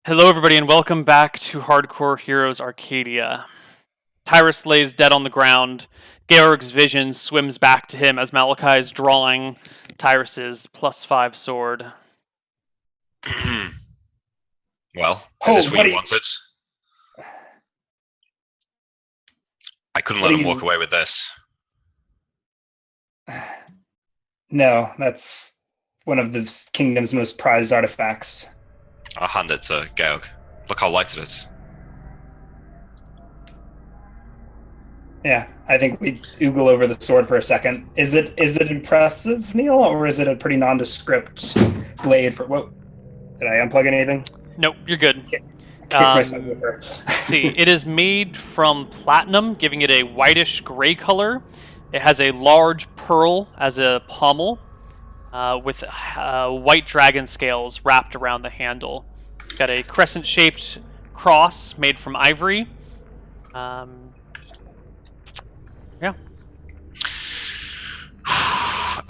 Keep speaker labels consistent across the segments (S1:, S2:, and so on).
S1: Hello, everybody, and welcome back to Hardcore Heroes Arcadia. Tyrus lays dead on the ground. Georg's vision swims back to him as Malachi is drawing Tyrus's +5 sword.
S2: Well, is
S3: Oh,
S2: this what you
S3: buddy.
S2: wanted? I couldn't
S3: What
S2: let
S3: do
S2: him walk
S3: you-
S2: away with this.
S3: No, that's one of the kingdom's most prized artifacts.
S2: I'll hand it to Georg. Look how light it is.
S3: Yeah, I think we oogle over the sword for a second. Is it impressive, Neal, or is it a pretty nondescript blade for? Whoa, did I unplug anything?
S1: Nope, you're good.
S3: Kick my subwoofer.
S1: Let's see. It is made from platinum, giving it a whitish gray color. It has a large pearl as a pommel, with white dragon scales wrapped around the handle. Got a crescent-shaped cross made from ivory. Yeah.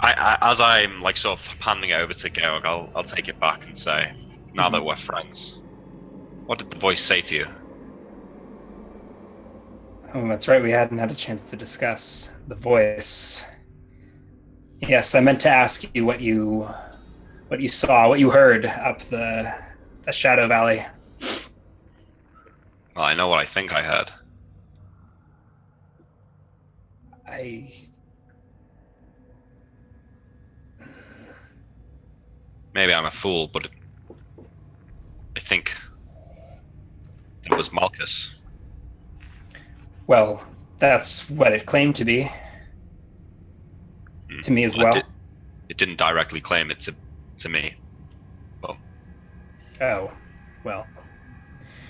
S2: As I'm like sort of handing it over to Georg, I'll take it back and say, now that we're friends, what did the voice say to you?
S3: Oh, that's right. We hadn't had a chance to discuss the voice. Yes, I meant to ask you what you saw, what you heard up the Shadow Valley.
S2: Well, I know what I think I heard. Maybe I'm a fool, but I think it was Malchus.
S3: Well, that's what it claimed to be. To me as well.
S2: It didn't directly claim it to me. Well,
S3: Oh, well.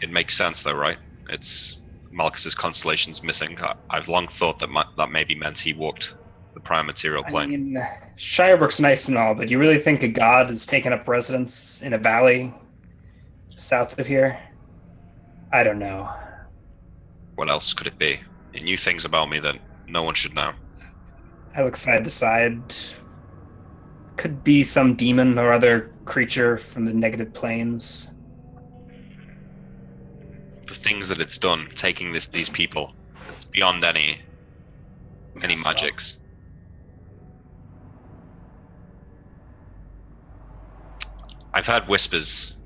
S2: it makes sense though, right? It's Malchus's constellation's missing. I've long thought that that maybe meant he walked the prime material plane.
S3: I mean, Shirebrook's nice and all, but you really think a god has taken up residence in a valley just south of here? I don't know.
S2: What else could it be? He knew things about me that no one should know.
S3: I look side to side. Could be some demon or other creature from the negative planes.
S2: The things that it's done, taking these people, it's beyond any magics. I've heard whispers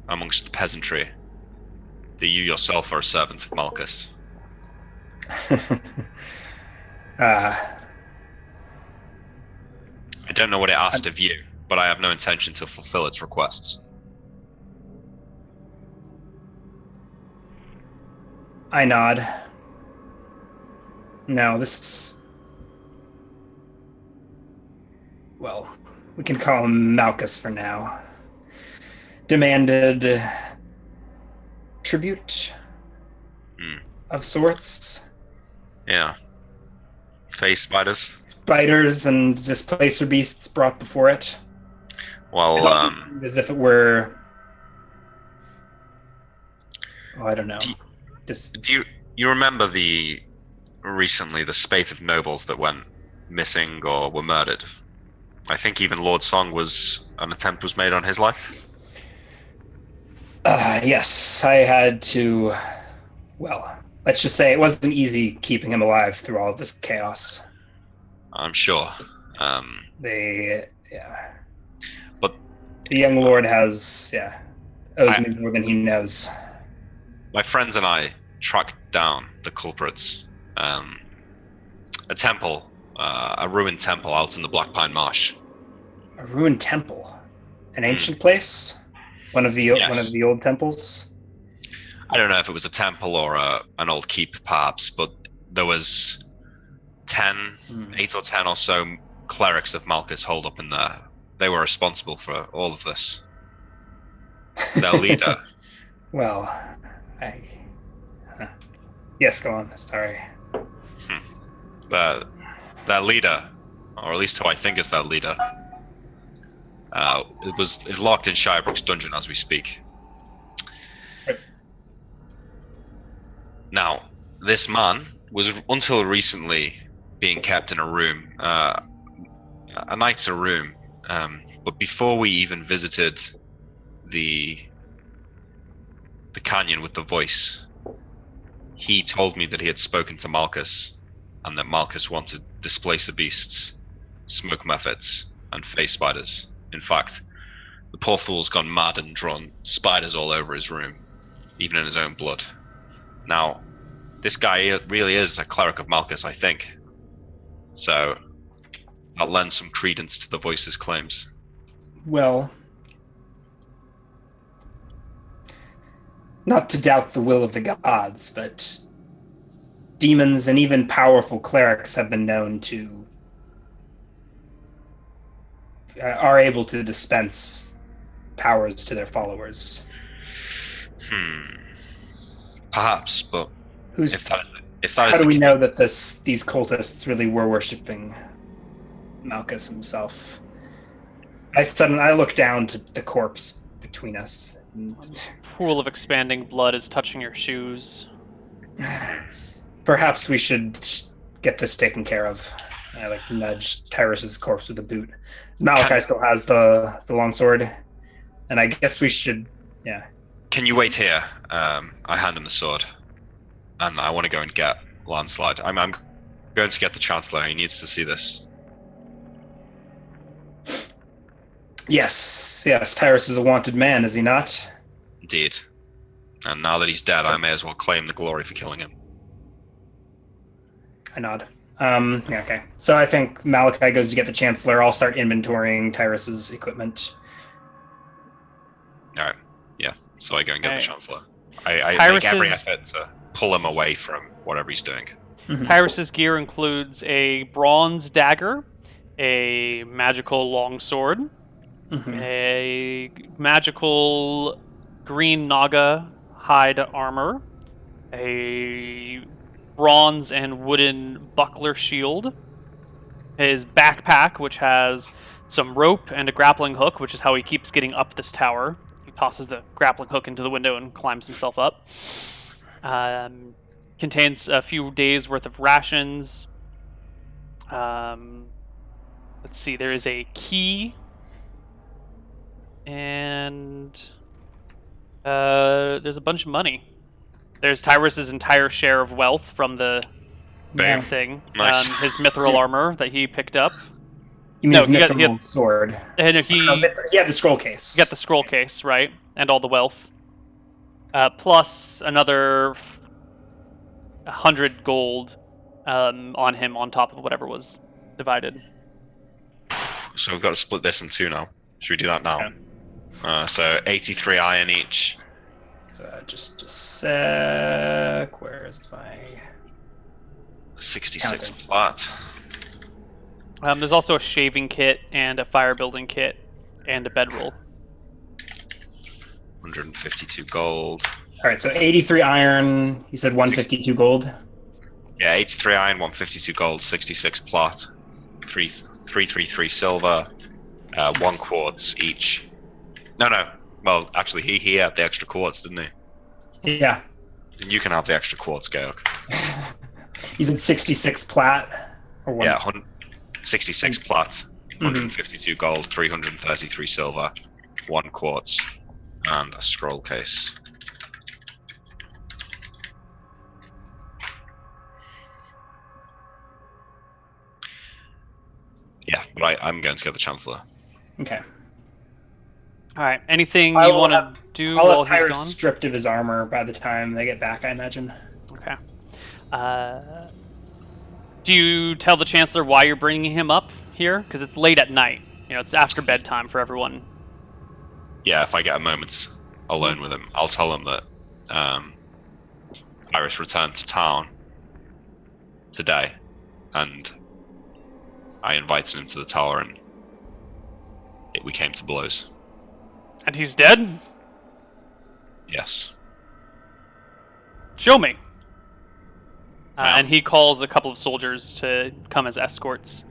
S2: amongst the peasantry that you yourself are a servant of Malchus. I don't know what it asked of you, but I have no intention to fulfill its requests.
S3: I nod. No, well, we can call him Malchus for now. Demanded tribute of sorts.
S2: Yeah. Face spiders?
S3: Spiders and displacer beasts brought before it.
S2: Well,
S3: as if it were... Oh, I don't know.
S2: Do you remember recently the spate of nobles that went missing or were murdered? I think even Lord Song an attempt was made on his life.
S3: Yes, I had to. Well, let's just say it wasn't easy keeping him alive through all of this chaos.
S2: I'm sure.
S3: But
S2: the
S3: young lord owes me more than he knows.
S2: My friends and I tracked down the culprits. A temple, a ruined temple out in the Black Pine Marsh.
S3: A ruined temple, an ancient place, one of the old temples.
S2: I don't know if it was a temple or an old keep, perhaps, but there was 8 or 10 or so clerics of Malchus holed up in there. They were responsible for all of this. Their leader.
S3: Well, yes, go on. Sorry.
S2: Their leader, or at least who I think is their leader, is locked in Shirebrook's dungeon as we speak.
S3: Right.
S2: Now, this man was until recently being kept in a room, a nicer room, but before we even visited the the canyon with the voice, he told me that he had spoken to Malchus, and that Malchus wanted displacer beasts, smoke mephits, and face spiders. In fact, the poor fool's gone mad and drawn spiders all over his room, even in his own blood. Now, this guy really is a cleric of Malchus, I think. So, that lends some credence to the voice's claims.
S3: Well, not to doubt the will of the gods, but demons and even powerful clerics have been known to are able to dispense powers to their followers.
S2: Perhaps, but if that
S3: how
S2: is
S3: do
S2: the
S3: we
S2: case,
S3: know that these cultists really were worshipping Malchus himself? I look down to the corpse between us.
S1: Pool of expanding blood is touching your shoes.
S3: Perhaps we should get this taken care of. I nudge Tyrus's corpse with a boot. Malachi still has the longsword, and I guess we should. Yeah.
S2: Can you wait here? I hand him the sword, and I want to go and get Landslide. I'm going to get the chancellor. He needs to see this.
S3: Yes. Tyrus is a wanted man, is he not?
S2: Indeed. And now that he's dead, I may as well claim the glory for killing him.
S3: I nod. Yeah, okay. So I think Malachi goes to get the chancellor. I'll start inventorying Tyrus's equipment.
S2: All right. Yeah. So I go and get the chancellor. I make every effort to pull him away from whatever he's doing.
S3: Mm-hmm.
S1: Tyrus's gear includes a bronze dagger, a magical longsword, a magical green naga hide armor, a bronze and wooden buckler shield, his backpack, which has some rope and a grappling hook, which is how he keeps getting up this tower. He tosses the grappling hook into the window and climbs himself up. Contains a few days worth of rations. Let's see, there is a key, and there's a bunch of money. There's Tyrus's entire share of wealth from the thing.
S2: Nice.
S1: His mithril armor that he picked up.
S3: You mean his mithril sword?
S1: And
S3: he had the scroll case.
S1: He got the scroll case, right? And all the wealth. Plus another 100 gold on him on top of whatever was divided.
S2: So we've got to split this in two now. Should we do that now?
S1: Okay.
S2: So 83 iron each.
S3: Just a sec. Where is my
S2: 66
S3: counting?
S2: plat.
S1: There's also a shaving kit and a fire building kit and a bedroll.
S2: 152 gold.
S3: All right, so 83 iron. You said 152 gold.
S2: Yeah, 83 iron, 152 gold, 66 plat, 333 silver, 1 quartz each. No. Well, actually, he had the extra quartz, didn't he?
S3: Yeah.
S2: And you can have the extra quartz, Georg.
S3: You said 66 plat? Or
S2: yeah, 66 plat, 152 gold, 333 silver, 1 quartz, and a scroll case. Yeah, but I'm going to get the chancellor.
S3: Okay.
S1: All right. Anything you want to do while he's gone?
S3: Stripped of his armor by the time they get back, I imagine.
S1: Okay. Do you tell the chancellor why you're bringing him up here? Because it's late at night. It's after bedtime for everyone.
S2: Yeah, if I get a moment alone with him, I'll tell him that Iris returned to town today, and I invited him to the tower, and we came to blows.
S1: And he's dead?
S2: Yes.
S1: Show me. And he calls a couple of soldiers to come as escorts.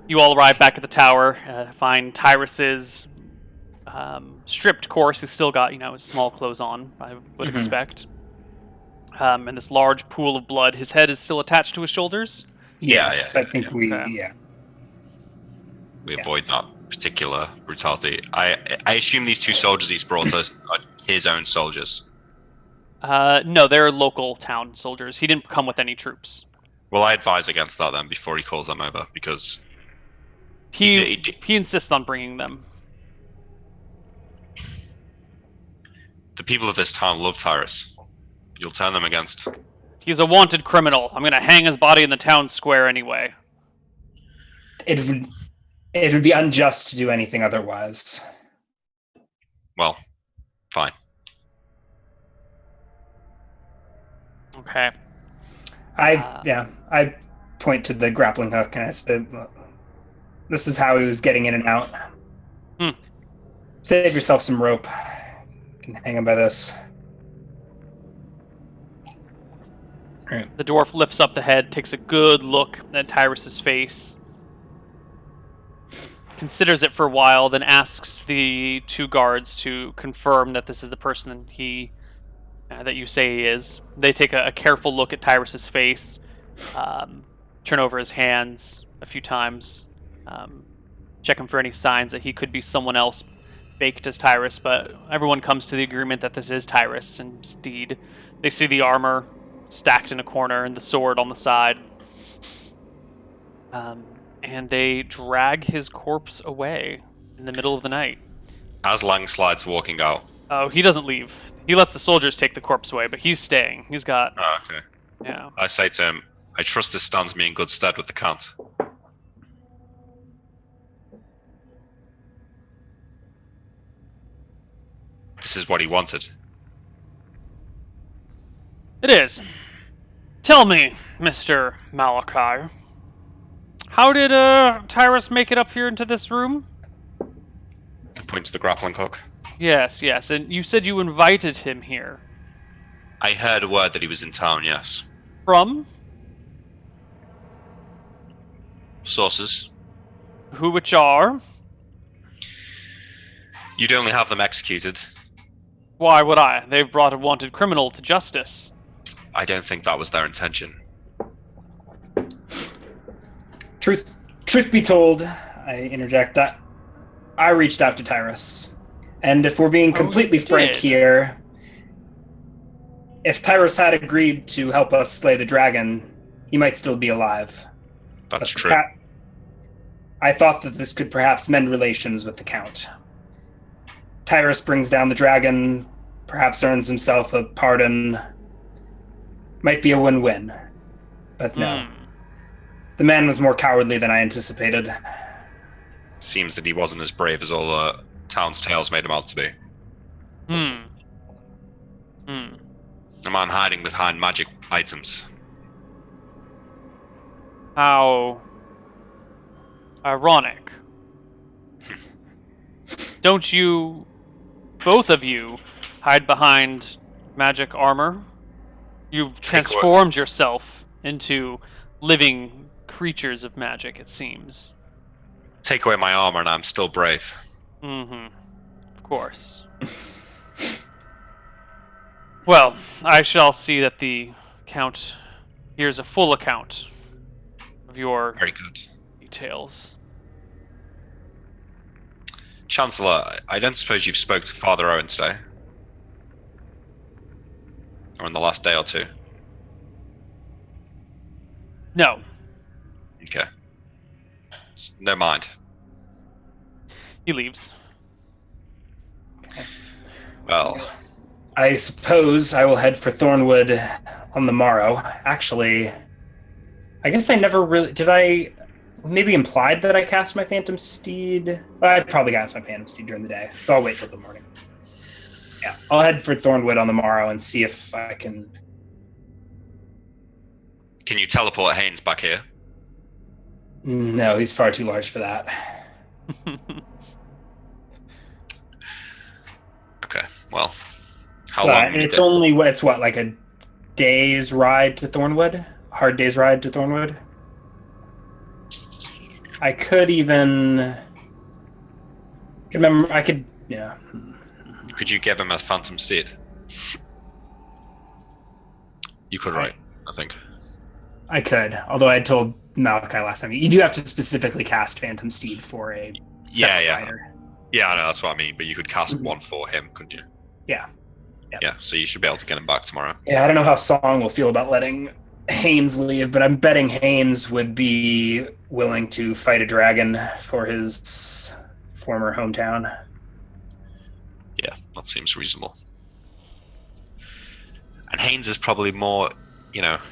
S1: You all arrive back at the tower, find Tyrus's stripped corpse. He's still got, his small clothes on, I would expect. And this large pool of blood. His head is still attached to his shoulders?
S3: Yes, I think we
S2: avoid that particular brutality. I assume these two soldiers he's brought us are his own soldiers.
S1: No, they're local town soldiers. He didn't come with any troops.
S2: Well, I advise against that then before he calls them over, because
S1: He insists on bringing them.
S2: the people of this town love Tyrus. You'll turn them against.
S1: He's a wanted criminal. I'm gonna hang his body in the town square anyway.
S3: It would be unjust to do anything otherwise.
S2: Well, fine.
S1: Okay.
S3: I point to the grappling hook and I say, this is how he was getting in and out. Save yourself some rope. You can hang him by this. Right.
S1: The dwarf lifts up the head, takes a good look at Tyrus's face, considers it for a while, then asks the two guards to confirm that this is the person that you say he is. They take a careful look at Tyrus's face, turn over his hands a few times, check him for any signs that he could be someone else baked as Tyrus, but everyone comes to the agreement that this is Tyrus indeed. They see the armor stacked in a corner and the sword on the side. And they drag his corpse away in the middle of the night.
S2: As Lang slides walking out.
S1: Oh, he doesn't leave. He lets the soldiers take the corpse away, but he's staying. He's got...
S2: Oh, okay.
S1: Yeah.
S2: I say to him, I trust this stands me in good stead with the Count. This is what he wanted.
S1: It is. Tell me, Mr. Malachi, how did Tyrus make it up here into this room?
S2: I point to the grappling hook.
S1: Yes, and you said you invited him here.
S2: I heard a word that he was in town, yes.
S1: From?
S2: Sources.
S1: Which are?
S2: You'd only have them executed.
S1: Why would I? They've brought a wanted criminal to justice.
S2: I don't think that was their intention.
S3: Truth be told, I interject, I reached out to Tyrus. And if we're being completely frank here, if Tyrus had agreed to help us slay the dragon, he might still be alive.
S2: That's true.
S3: I thought that this could perhaps mend relations with the Count. Tyrus brings down the dragon, perhaps earns himself a pardon. Might be a win-win. But no. The man was more cowardly than I anticipated.
S2: Seems that he wasn't as brave as all the town's tales made him out to be. A man hiding behind magic items.
S1: How ironic. Don't you, both of you, hide behind magic armor? You've transformed yourself into living creatures of magic, it seems.
S2: Take away my armor and I'm still brave.
S1: Of course. Well, I shall see that the Count hears a full account of your
S2: Very good.
S1: details.
S2: Chancellor, I don't suppose you've spoke to Father Owen today? Or in the last day or two?
S1: No.
S2: Okay. No mind.
S1: He leaves.
S2: Well,
S3: I suppose I will head for Thornwood on the morrow. Actually, I guess I never really... Did I maybe implied that I cast my Phantom Steed? Well, I probably cast my Phantom Steed during the day, so I'll wait till the morning. Yeah, I'll head for Thornwood on the morrow and see if I can...
S2: Can you teleport Haynes back here?
S3: No, he's far too large for that.
S2: Okay, well, how long?
S3: It's what, like a day's ride to Thornwood? Hard day's ride to Thornwood? I could even... yeah.
S2: Could you give him a Phantom Steed? You could, right? I think.
S3: I could, although I told Malachi last time, you do have to specifically cast Phantom Steed for a
S2: Yeah.
S3: rider.
S2: Yeah, I know, that's what I mean, but you could cast one for him, couldn't you?
S3: Yeah.
S2: Yeah, so you should be able to get him back tomorrow.
S3: Yeah, I don't know how Song will feel about letting Haynes leave, but I'm betting Haynes would be willing to fight a dragon for his former hometown.
S2: Yeah, that seems reasonable. And Haynes is probably more,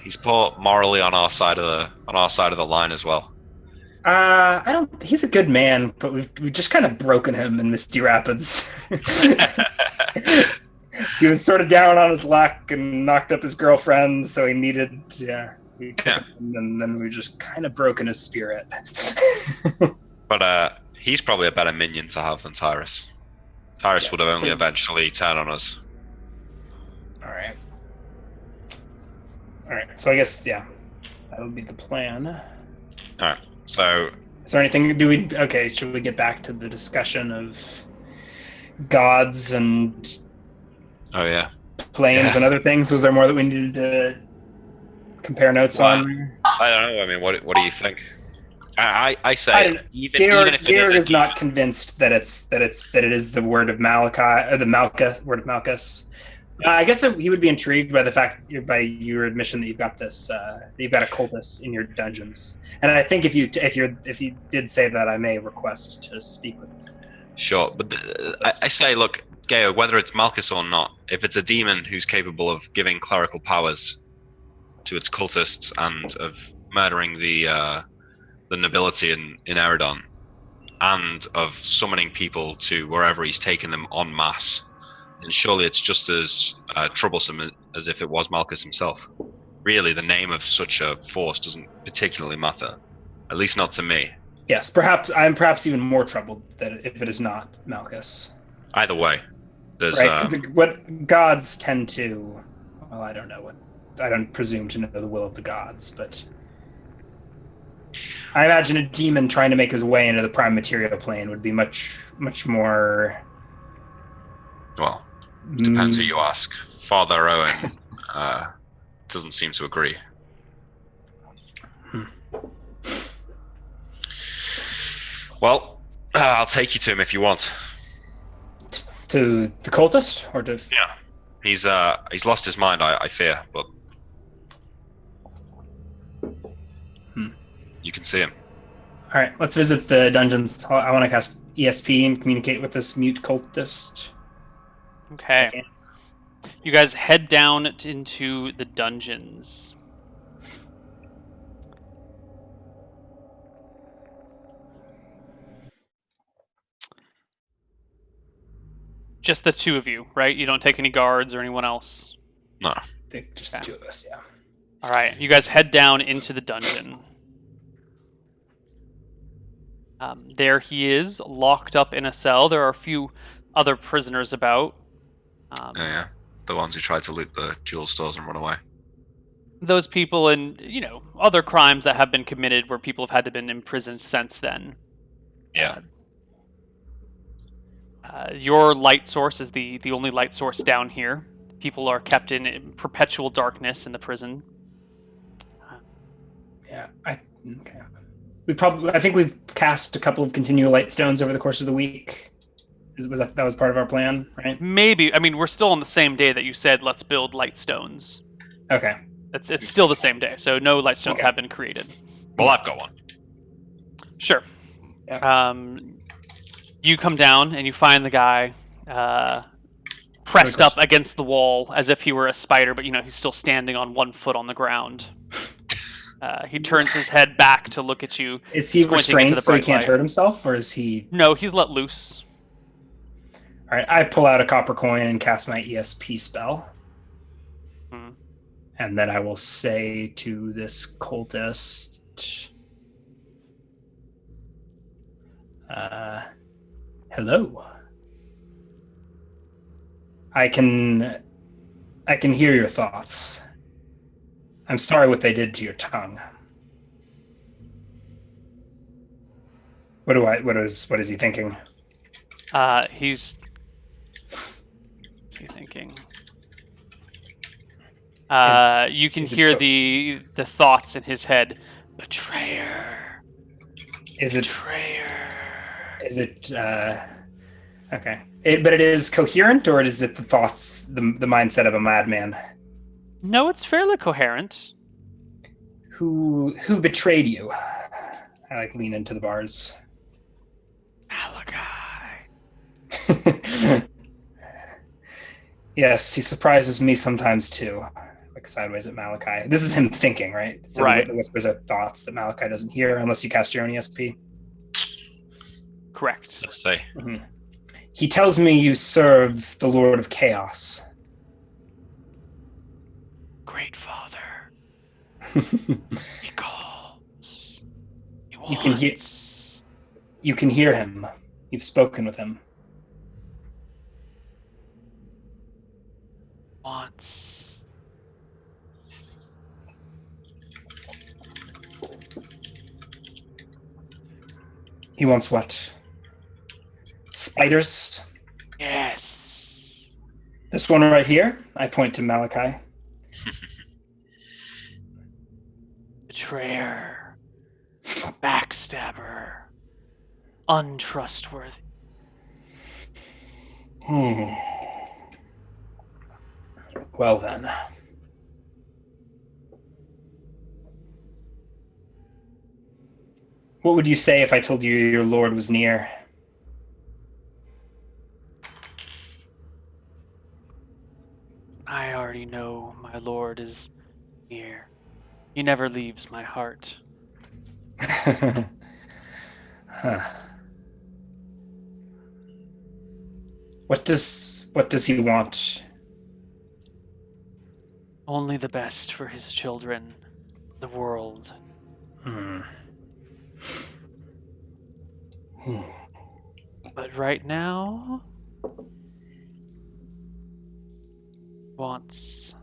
S2: he's more morally on our side of the line as well.
S3: I don't. He's a good man, but we've just kind of broken him in Misty Rapids. He was sort of down on his luck and knocked up his girlfriend, so he needed. Yeah, we took him, and then we just kind of broken his spirit.
S2: But he's probably a better minion to have than Tyrus. Tyrus would have only eventually turn on us.
S3: All right. So I guess that would be the plan.
S2: All right. So,
S3: is there anything? Should we get back to the discussion of gods and planes and other things? Was there more that we needed to compare notes on?
S2: I don't know. I mean, what do you think? I say even if
S3: Garrett is not convinced that it is the word of Malachi or the word of Malchus. I guess he would be intrigued by the fact, by your admission that you've got this, you've got a cultist in your dungeons. And I think if you did say that, I may request to speak with.
S2: Sure, but I say, look, Geo, whether it's Malchus or not, if it's a demon who's capable of giving clerical powers to its cultists and of murdering the nobility in Eridon, and of summoning people to wherever he's taken them en masse, and surely it's just as troublesome as if it was Malchus himself. Really, the name of such a force doesn't particularly matter, at least not to me.
S3: Yes, I'm perhaps even more troubled that if it is not Malchus.
S2: Either way, there's
S3: what gods tend to. Well, I don't know I don't presume to know the will of the gods, but I imagine a demon trying to make his way into the prime material plane would be much more.
S2: Well, depends who you ask. Father Owen doesn't seem to agree. Well, I'll take you to him if you want.
S3: To the cultist, or to?
S2: Yeah, he's lost his mind. I fear, but you can see him.
S3: All right, let's visit the dungeons. I want to cast ESP and communicate with this mute cultist.
S1: Okay. You guys head down into the dungeons. Just the two of you, right? You don't take any guards or anyone else?
S2: No.
S3: I think just the two of us, yeah.
S1: All right, you guys head down into the dungeon. There he is, locked up in a cell. There are a few other prisoners about.
S2: Yeah. The ones who tried to loot the jewel stores and run away.
S1: Those people and, other crimes that have been committed where people have had to been imprisoned since then.
S2: Yeah.
S1: Your light source is the only light source down here. People are kept in perpetual darkness in the prison.
S3: Yeah, okay. I think we've cast a couple of continual light stones over the course of the week. That was part of our plan, right?
S1: Maybe. I mean, we're still on the same day that you said let's build light stones.
S3: Okay.
S1: It's still the same day, so no light stones have been created.
S2: Well, I've got one.
S1: Sure.
S3: Yeah.
S1: You come down and you find the guy pressed up against the wall as if he were a spider, but he's still standing on one foot on the ground. He turns his head back to look at you.
S3: Is he restrained so he can't hurt himself, or is he?
S1: No, he's let loose.
S3: All right, I pull out a copper coin and cast my ESP spell. And then I will say to this cultist, hello. I can hear your thoughts. I'm sorry what they did to your tongue. What is he thinking?
S1: What's he thinking? You can hear the thoughts in his head. Betrayer.
S3: Is it?
S1: Betrayer.
S3: Is it? Okay. But it is coherent, or is it the thoughts, the mindset of a madman?
S1: No, it's fairly coherent.
S3: Who betrayed you? I like lean into the bars.
S1: Malachi.
S3: Yes, he surprises me sometimes too. Like sideways at Malachi. This is him thinking, right? So
S1: Right.
S3: the whispers are thoughts that Malachi doesn't hear unless you cast your own ESP.
S1: Correct.
S2: Let's see.
S3: Mm-hmm. He tells me you serve the Lord of Chaos.
S1: Great Father. He calls. He wants.
S3: You can hear him. You've spoken with him.
S1: Wants.
S3: He wants what? Spiders?
S1: Yes.
S3: This one right here? I point to Malachi.
S1: Betrayer. Backstabber. Untrustworthy.
S3: Well then. What would you say if I told you your lord was near?
S1: I already know my lord is near. He never leaves my heart.
S3: Huh. What does he want?
S1: Only the best for his children, the world. But right now, wants.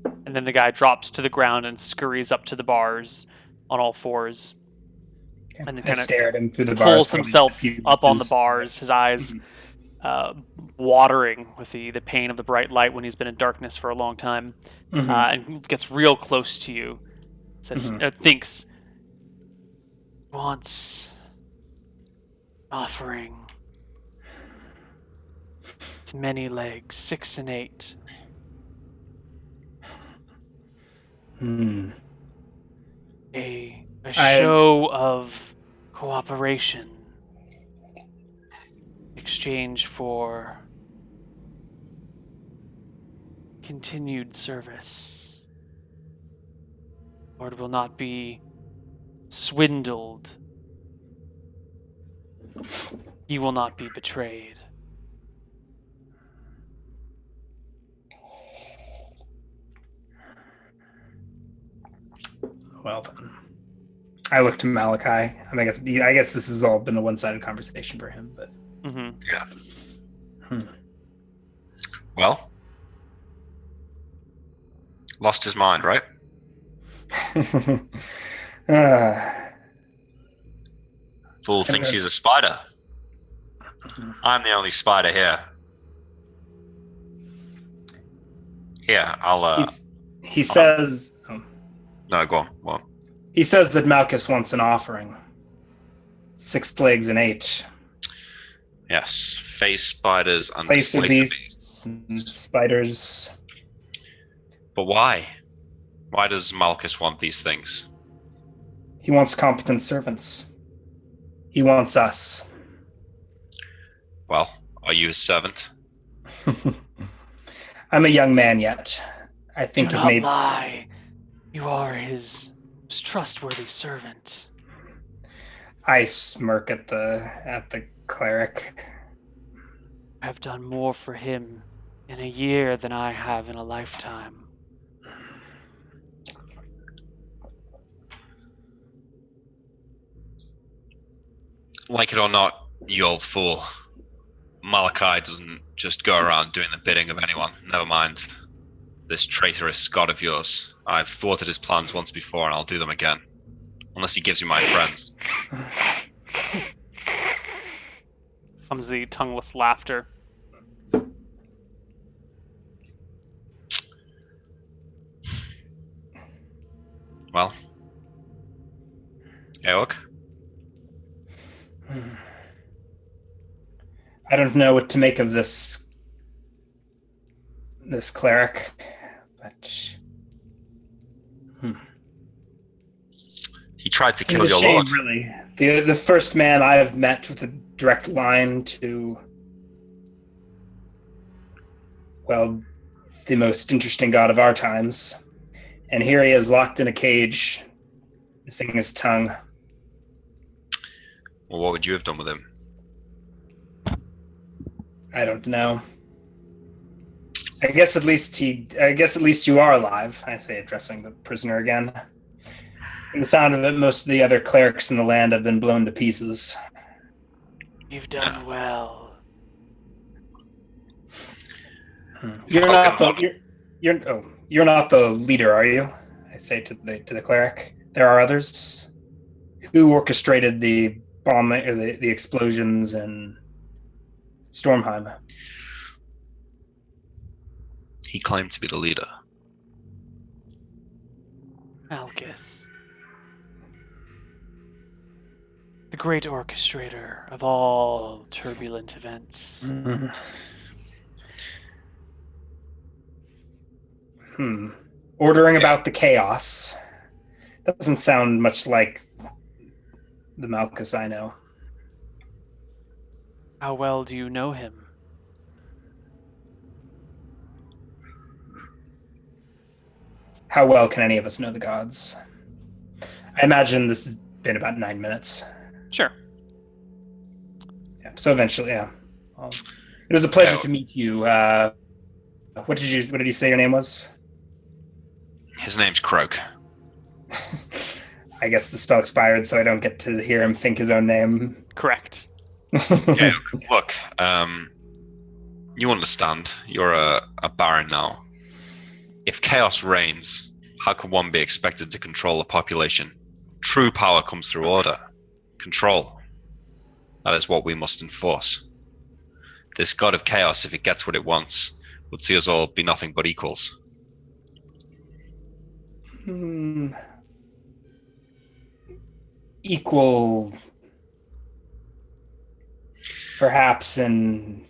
S1: And then the guy drops to the ground and scurries up to the bars on all fours. And then
S3: I stare at him through the bars.
S1: pulls himself up on the bars, his eyes watering with the pain of the bright light when he's been in darkness for a long time. And gets real close to you. Says, thinks, wants offering with many legs, 6 and 8. A show of cooperation, exchange for continued service. Lord will not be swindled. He will not be betrayed.
S3: Well then, I look to Malachi. I mean, I guess this has all been a one-sided conversation for him, but
S2: yeah. Well, lost his mind, right? Fool thinks he's a spider. I'm the only spider here. Here, I'll.
S3: He says.
S2: No, go on. What?
S3: He says that Malchus wants an offering. 6 legs and 8.
S2: Yes, face spiders and
S3: place of
S2: beasts
S3: and spiders.
S2: But why? Why does Malchus want these things?
S3: He wants competent servants. He wants us.
S2: Well, are you his servant?
S3: I'm a young man yet. I think
S1: Do not lie. You are his most trustworthy servant.
S3: I smirk at the cleric.
S1: I have done more for him in a year than I have in a lifetime.
S2: Like it or not, you old fool. Malachi doesn't just go around doing the bidding of anyone. Never mind this traitorous god of yours. I've thwarted his plans once before, and I'll do them again. Unless he gives you my friends.
S1: Comes the tongueless laughter.
S2: Well, Eok?
S3: I don't know what to make of this cleric, but
S2: He tried to
S3: it's
S2: kill
S3: a
S2: your
S3: shame,
S2: lord.
S3: really. The first man I have met with a direct line to, well, the most interesting god of our times, and here he is locked in a cage, missing his tongue.
S2: Well, what would you have done with him?
S3: I don't know. I guess at least you are alive, I say, addressing the prisoner again. From the sound of it, most of the other clerics in the land have been blown to pieces.
S1: You've done well.
S3: You're not the you're not the leader, are you? I say to the cleric. There are others. Who orchestrated the bombing or the explosions in Stormheim?
S2: He claimed to be the leader.
S1: Malchus. The great orchestrator of all turbulent events.
S3: Ordering about the chaos. Doesn't sound much like the Malchus I know.
S1: How well do you know him?
S3: How well can any of us know the gods? I imagine this has been about 9 minutes.
S1: Sure.
S3: Yeah, so eventually, yeah. It was a pleasure to meet you. What did you say your name was?
S2: His name's Krob.
S3: I guess the spell expired, so I don't get to hear him think his own name.
S1: Correct.
S2: Okay, look, you understand. You're a baron now. If chaos reigns, how can one be expected to control a population? True power comes through order. Control. That is what we must enforce. This god of chaos, if it gets what it wants, would see us all be nothing but equals.
S3: Equal, perhaps, in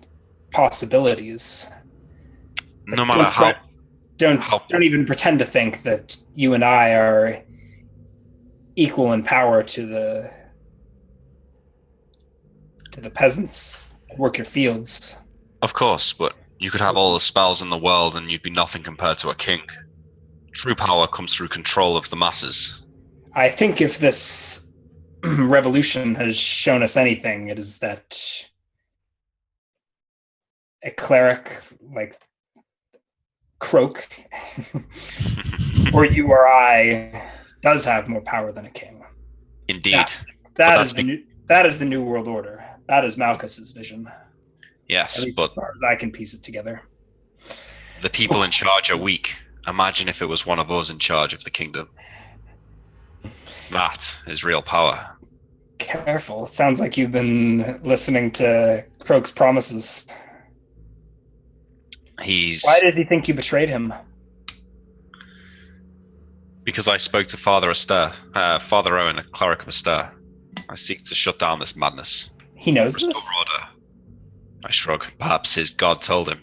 S3: possibilities.
S2: No matter how...
S3: Don't even pretend to think that you and I are equal in power to the peasants that work your fields.
S2: Of course, but you could have all the spells in the world and you'd be nothing compared to a king. True power comes through control of the masses.
S3: I think if this revolution has shown us anything, it is that a cleric like Croak, or you or I, does have more power than a king.
S2: Indeed.
S3: That is the new world order. That is Malchus's vision.
S2: Yes, but
S3: as far as I can piece it together.
S2: The people in charge are weak. Imagine if it was one of us in charge of the kingdom. That is real power.
S3: Careful. It sounds like you've been listening to Croak's promises. Why does he think you betrayed him?
S2: Because I spoke to Father Owen, a cleric of Astur. I seek to shut down this madness.
S3: He knows
S2: Restore
S3: this?
S2: order. I shrug. Perhaps his god told him.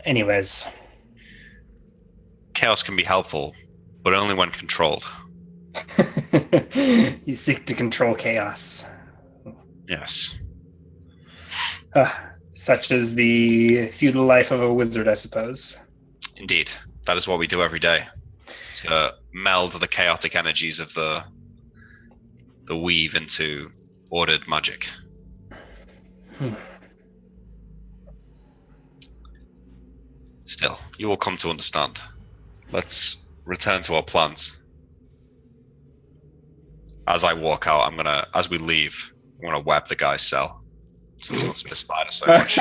S3: Anyways.
S2: Chaos can be helpful, but only when controlled.
S3: You seek to control chaos.
S2: Yes.
S3: Such as the feudal life of a wizard, I suppose.
S2: Indeed. That is what we do every day. To meld the chaotic energies of the weave into ordered magic. Still, you will come to understand. Let's return to our plans. As I walk out, as we leave, I'm gonna web the guy's cell. Since he wants me to spider so much.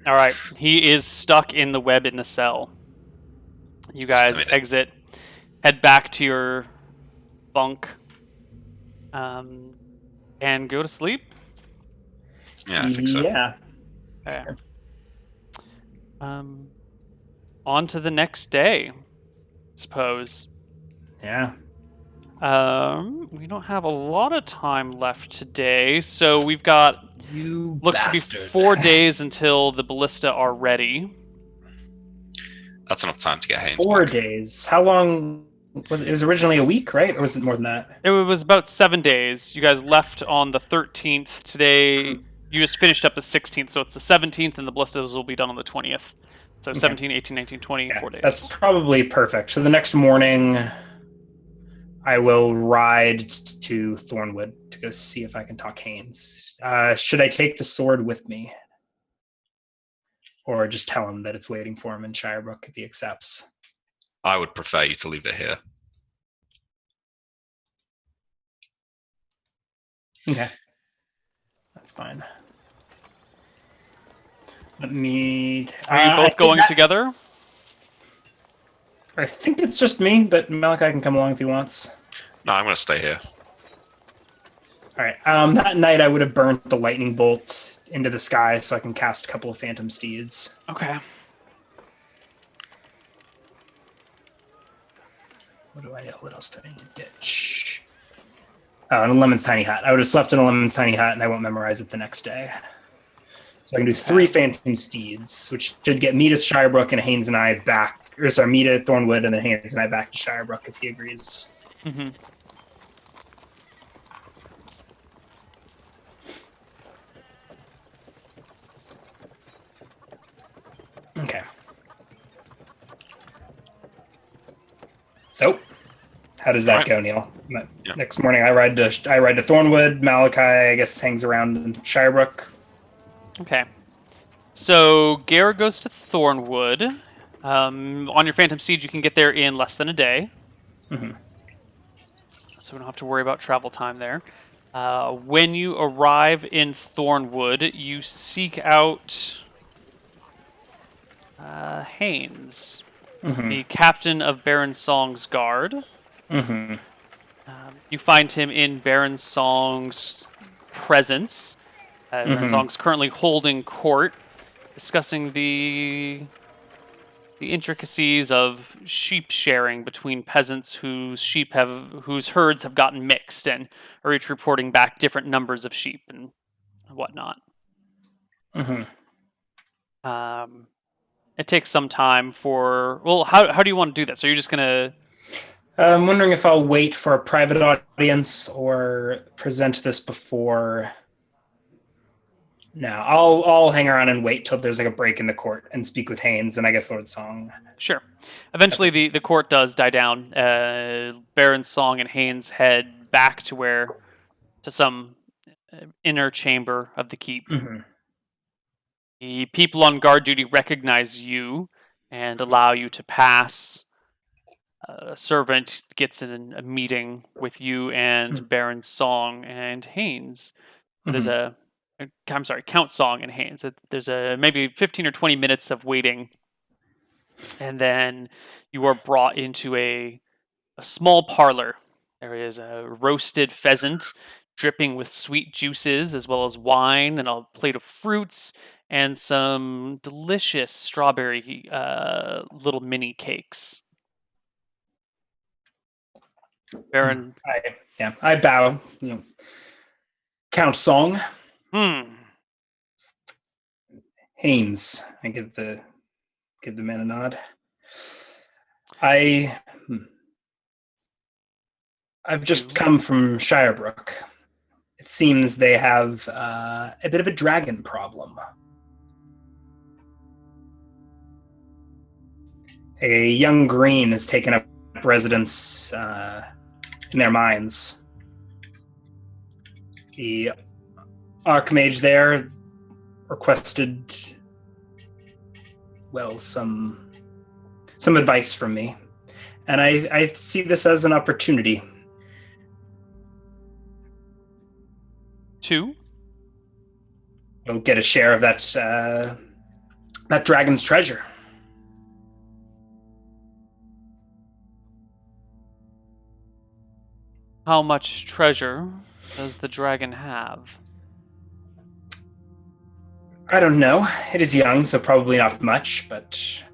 S1: All right, he is stuck in the web in the cell. You guys exit, head back to your bunk, and go to sleep.
S2: Yeah, I think so.
S3: Yeah.
S1: Okay. On to the next day, I suppose.
S3: Yeah.
S1: We don't have a lot of time left today, so we've got looks to be 4 days until the ballista are ready.
S2: That's enough time to get Haynes
S3: 4
S2: back.
S3: days. How long was it? It was originally a week, right? Or was it more than that?
S1: It was about 7 days. You guys left on the 13th. Today, you just finished up the 16th, so it's the 17th, and the ballistas will be done on the 20th. So 17, 18, 19, 20,
S3: Yeah,
S1: 4 days.
S3: that's probably perfect. So the next morning, I will ride to Thornwood to go see if I can talk Haynes. Should I take the sword with me? Or just tell him that it's waiting for him in Shirebrook if he accepts?
S2: I would prefer you to leave it here.
S3: Okay. That's fine. Let me...
S1: Are you both going together?
S3: I think it's just me, but Malachi can come along if he wants.
S2: No, I'm going to stay here.
S3: All right. That night, I would have burnt the lightning bolt into the sky so I can cast a couple of phantom steeds.
S1: Okay.
S3: What do I know? What else do I need to ditch? Oh, and a lemon's tiny hat. I would have slept in a lemon's tiny hat, and I won't memorize it the next day. So I can do 3 phantom steeds, which should get me to Shirebrook and Haynes and I back. Or sorry, me to Thornwood and then Haynes and I back to Shirebrook if he agrees.
S1: Mm-hmm.
S3: Okay. So, how does that go, Neal?
S2: Yeah.
S3: Next morning, I ride to Thornwood. Malachi, I guess, hangs around in Shirebrook.
S1: Okay. So Garrett goes to Thornwood. On your Phantom Siege, you can get there in less than a day.
S3: Mm-hmm.
S1: So we don't have to worry about travel time there. When you arrive in Thornwood, you seek out Haynes, the captain of Baron Song's guard.
S3: Mm-hmm.
S1: You find him in Baron Song's presence. Baron Song's currently holding court, discussing the intricacies of sheep sharing between peasants whose herds have gotten mixed and are each reporting back different numbers of sheep and whatnot.
S3: Mm-hmm.
S1: It takes some time for... Well, how do you want to do this? Are you just going to...
S3: I'm wondering if I'll wait for a private audience or present this before... No, I'll hang around and wait till there's like a break in the court and speak with Haynes and I guess Lord Song.
S1: Sure. Eventually, the court does die down. Baron Song and Haynes head back to some inner chamber of the keep.
S3: Mm-hmm.
S1: The people on guard duty recognize you and allow you to pass. A servant gets in a meeting with you and Baron Song and Haynes. There's Count Song and Haynes. There's maybe 15 or 20 minutes of waiting, and then you are brought into a small parlor. There is a roasted pheasant dripping with sweet juices, as well as wine and a plate of fruits and some delicious strawberry little mini cakes. Baron,
S3: I bow. Count Song. Haynes. I give the man a nod. I've just come from Shirebrook. It seems they have a bit of a dragon problem. A young green has taken up residence in their minds. The Archmage there requested, well, some advice from me. And I see this as an opportunity.
S1: Two?
S3: We'll get a share of that dragon's treasure.
S1: How much treasure does the dragon have?
S3: I don't know. It is young, so probably not much, but...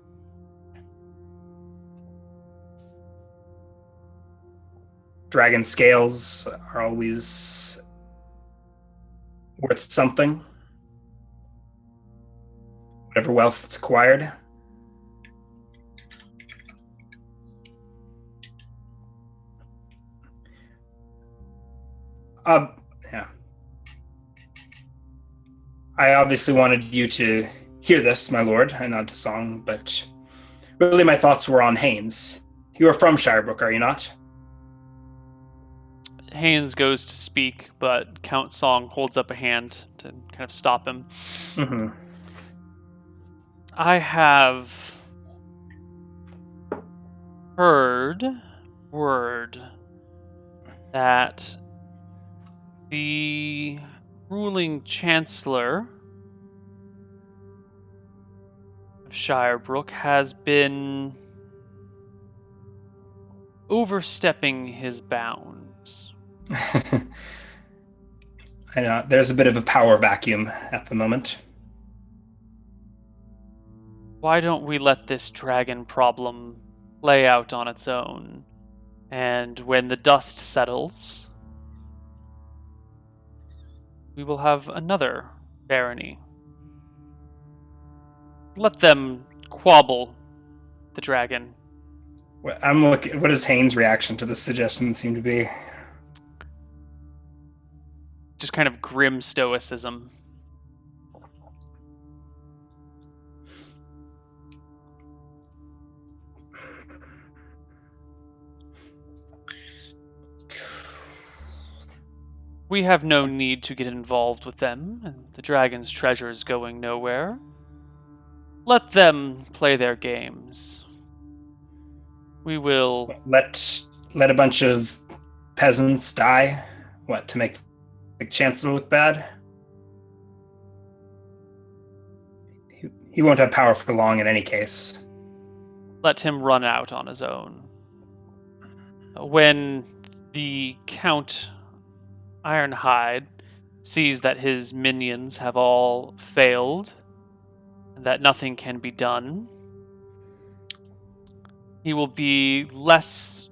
S3: dragon scales are always worth something. Whatever wealth it's acquired. Yeah. I obviously wanted you to hear this, my lord. I nod to Song, but really my thoughts were on Haynes. You are from Shirebrook, are you not?
S1: Haynes goes to speak, but Count Song holds up a hand to kind of stop him.
S3: Mm-hmm.
S1: I have heard word that the ruling chancellor of Shirebrook has been overstepping his bounds.
S3: I know there's a bit of a power vacuum at the moment.
S1: Why don't we let this dragon problem play out on its own? And when the dust settles, we will have another barony. Let them quabble the dragon.
S3: I'm looking. What does Haynes' reaction to this suggestion seem to be?
S1: Just kind of grim stoicism. We have no need to get involved with them, and the dragon's treasure is going nowhere. Let them play their games. We will
S3: Let a bunch of peasants die. What, to make the chancellor look bad? He won't have power for long in any case.
S1: let him run out on his own. When the Count Ironhide sees that his minions have all failed and that nothing can be done, he will be less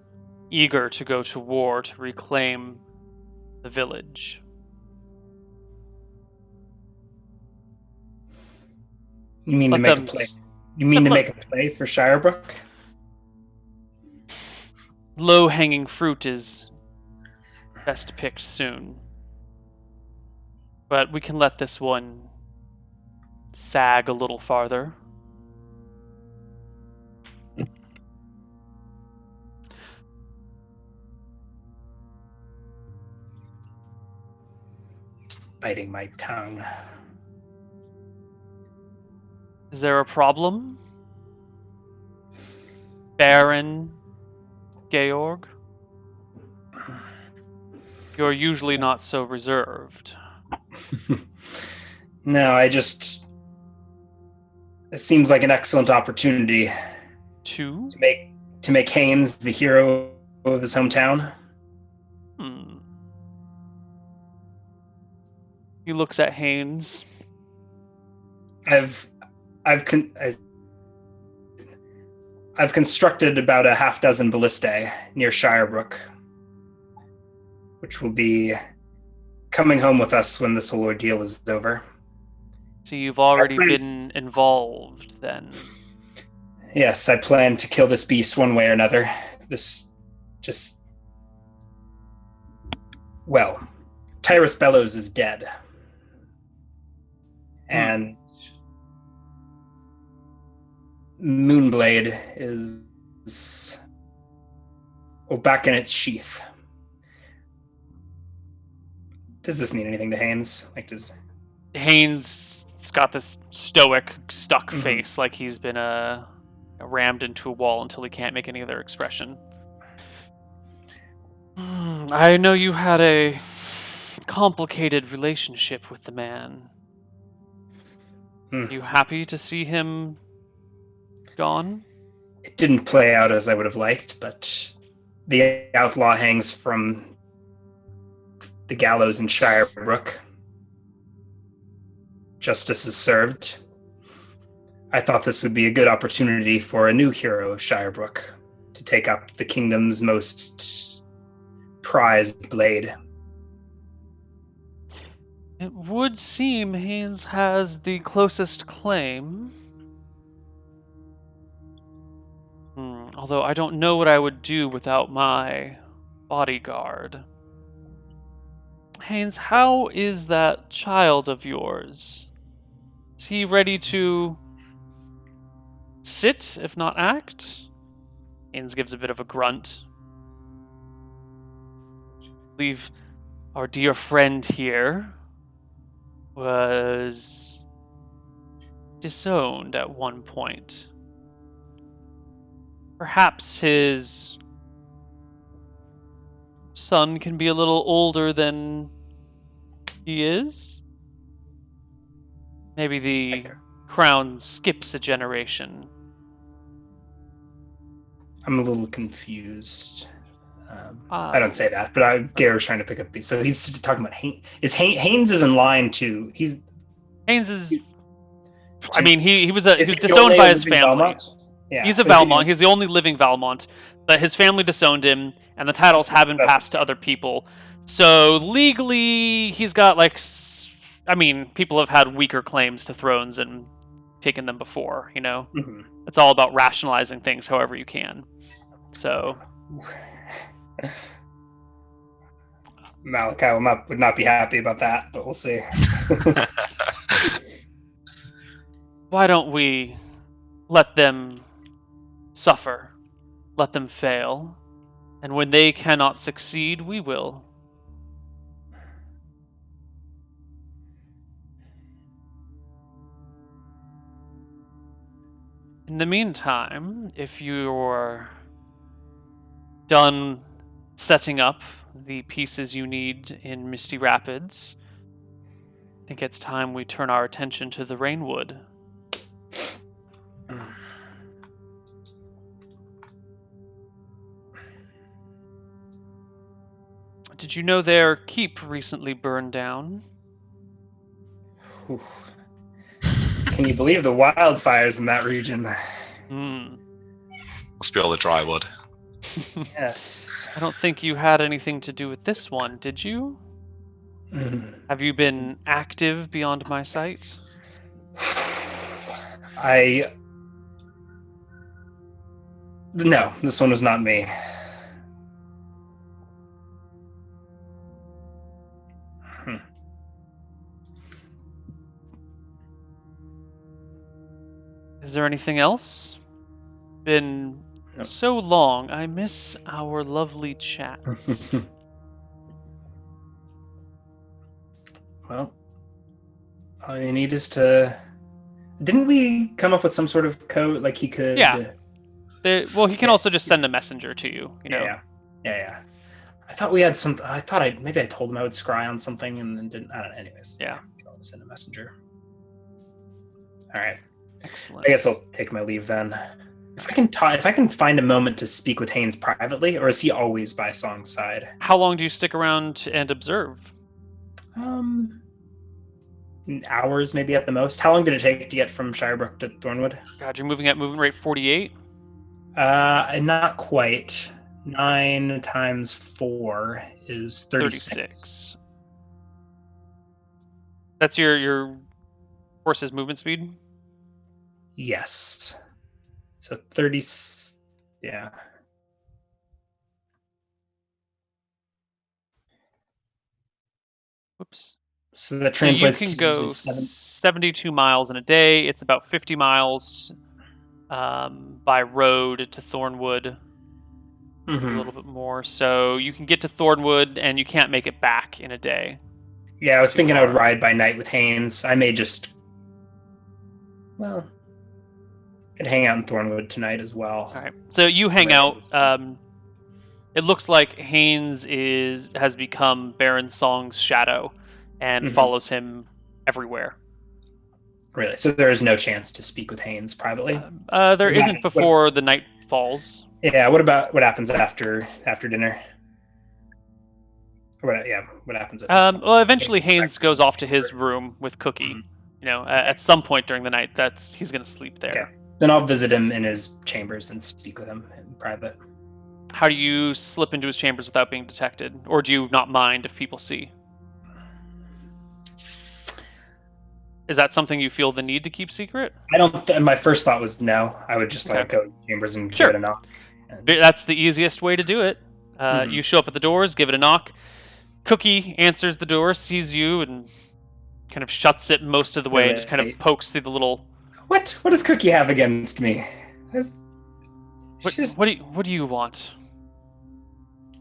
S1: eager to go to war to reclaim the village.
S3: You mean
S1: Let
S3: to make a
S1: them
S3: play? You mean to make a play for Shirebrook?
S1: Low-hanging fruit is best picked soon. But we can let this one sag a little farther.
S3: Biting my tongue.
S1: Is there a problem, Baron Georg? You're usually not so reserved.
S3: No, it seems like an excellent opportunity
S1: Two?
S3: to make Haynes the hero of his hometown.
S1: He looks at Haynes.
S3: I've constructed about a half dozen ballistae near Shirebrook, which will be coming home with us when this whole ordeal is over.
S1: So you've already been involved, then?
S3: Yes, I plan to kill this beast one way or another. Well, Tyrus Bellows is dead. And Moonblade is back in its sheath. Does this mean anything to Haynes?
S1: Haynes' got this stoic, stuck face, like he's been rammed into a wall until he can't make any other expression. I know you had a complicated relationship with the man. You happy to see him gone?
S3: It didn't play out as I would have liked, but the outlaw hangs from the gallows in Shirebrook. Justice is served. I thought this would be a good opportunity for a new hero of Shirebrook to take up the kingdom's most prized blade.
S1: It would seem Haynes has the closest claim. Although I don't know what I would do without my bodyguard. Haynes, how is that child of yours? Is he ready to sit, if not act? Haynes gives a bit of a grunt. I believe our dear friend here was disowned at one point. Perhaps his son can be a little older than he is? Maybe the crown skips a generation.
S3: I'm a little confused. I don't say that, but Gary's trying to pick up the. So he's talking about Haynes is in line to.
S1: Haynes is. I mean, he was disowned by his family.
S3: Valmont? Yeah.
S1: He's a Valmont. He's the only living Valmont, but his family disowned him, and the titles have been passed to other people. So legally, he's got I mean, people have had weaker claims to thrones and taken them before. You know, It's all about rationalizing things however you can. So.
S3: Malachi would not be happy about that, but we'll see.
S1: Why don't we let them suffer, let them fail, and when they cannot succeed, we will. In the meantime, if you're done setting up the pieces you need in Misty Rapids, I think it's time we turn our attention to the Rainwood. Did you know their keep recently burned down?
S3: Oof. Can you believe the wildfires in that region?
S2: Must be all the dry wood.
S3: Yes.
S1: I don't think you had anything to do with this one, did you? Have you been active beyond my sight?
S3: No, this one was not me.
S1: Is there anything else? Been so long. I miss our lovely chats.
S3: Well, all you need is to. Didn't we come up with some sort of code? Like he could.
S1: Yeah. Well, he can also just send a messenger to you. You know.
S3: Yeah. I thought we had some. I thought maybe I told him I would scry on something and then didn't. I don't know. Anyways.
S1: Yeah.
S3: I'll send a messenger. All right.
S1: Excellent.
S3: I guess I'll take my leave then. If I can find a moment to speak with Haynes privately, or is he always by Song's side?
S1: How long do you stick around and observe?
S3: Hours maybe at the most. How long did it take to get from Shirebrook to Thornwood?
S1: God, you're moving at movement rate 48?
S3: Not quite. 9 times 4 is 36.
S1: That's your horse's movement speed?
S3: Yes. So 30, yeah.
S1: Whoops.
S3: So that translates
S1: so you can
S3: to
S1: go 72 miles in a day. It's about 50 miles by road to Thornwood. A little bit more. So you can get to Thornwood and you can't make it back in a day.
S3: Yeah, I was thinking I would ride by night with Haynes. I may just, could hang out in Thornwood tonight as well.
S1: All right. So you hang out. It looks like Haynes has become Baron Song's shadow and follows him everywhere.
S3: Really? So there is no chance to speak with Haynes privately?
S1: There isn't before the night falls.
S3: Yeah, what happens after dinner? What happens
S1: well, eventually Haynes goes off to his room with Cookie. You know, at some point during the night, he's going to sleep there.
S3: Okay. Then I'll visit him in his chambers and speak with him in private.
S1: How do you slip into his chambers without being detected? Or do you not mind if people see? Is that something you feel the need to keep secret?
S3: I don't. My first thought was no. I would just
S1: Okay.
S3: go to chambers and
S1: Sure.
S3: give it a knock.
S1: That's the easiest way to do it. You show up at the doors, give it a knock. Cookie answers the door, sees you, and kind of shuts it most of the way, and just kind of pokes through the little...
S3: What does Cookie have against me?
S1: What do you want?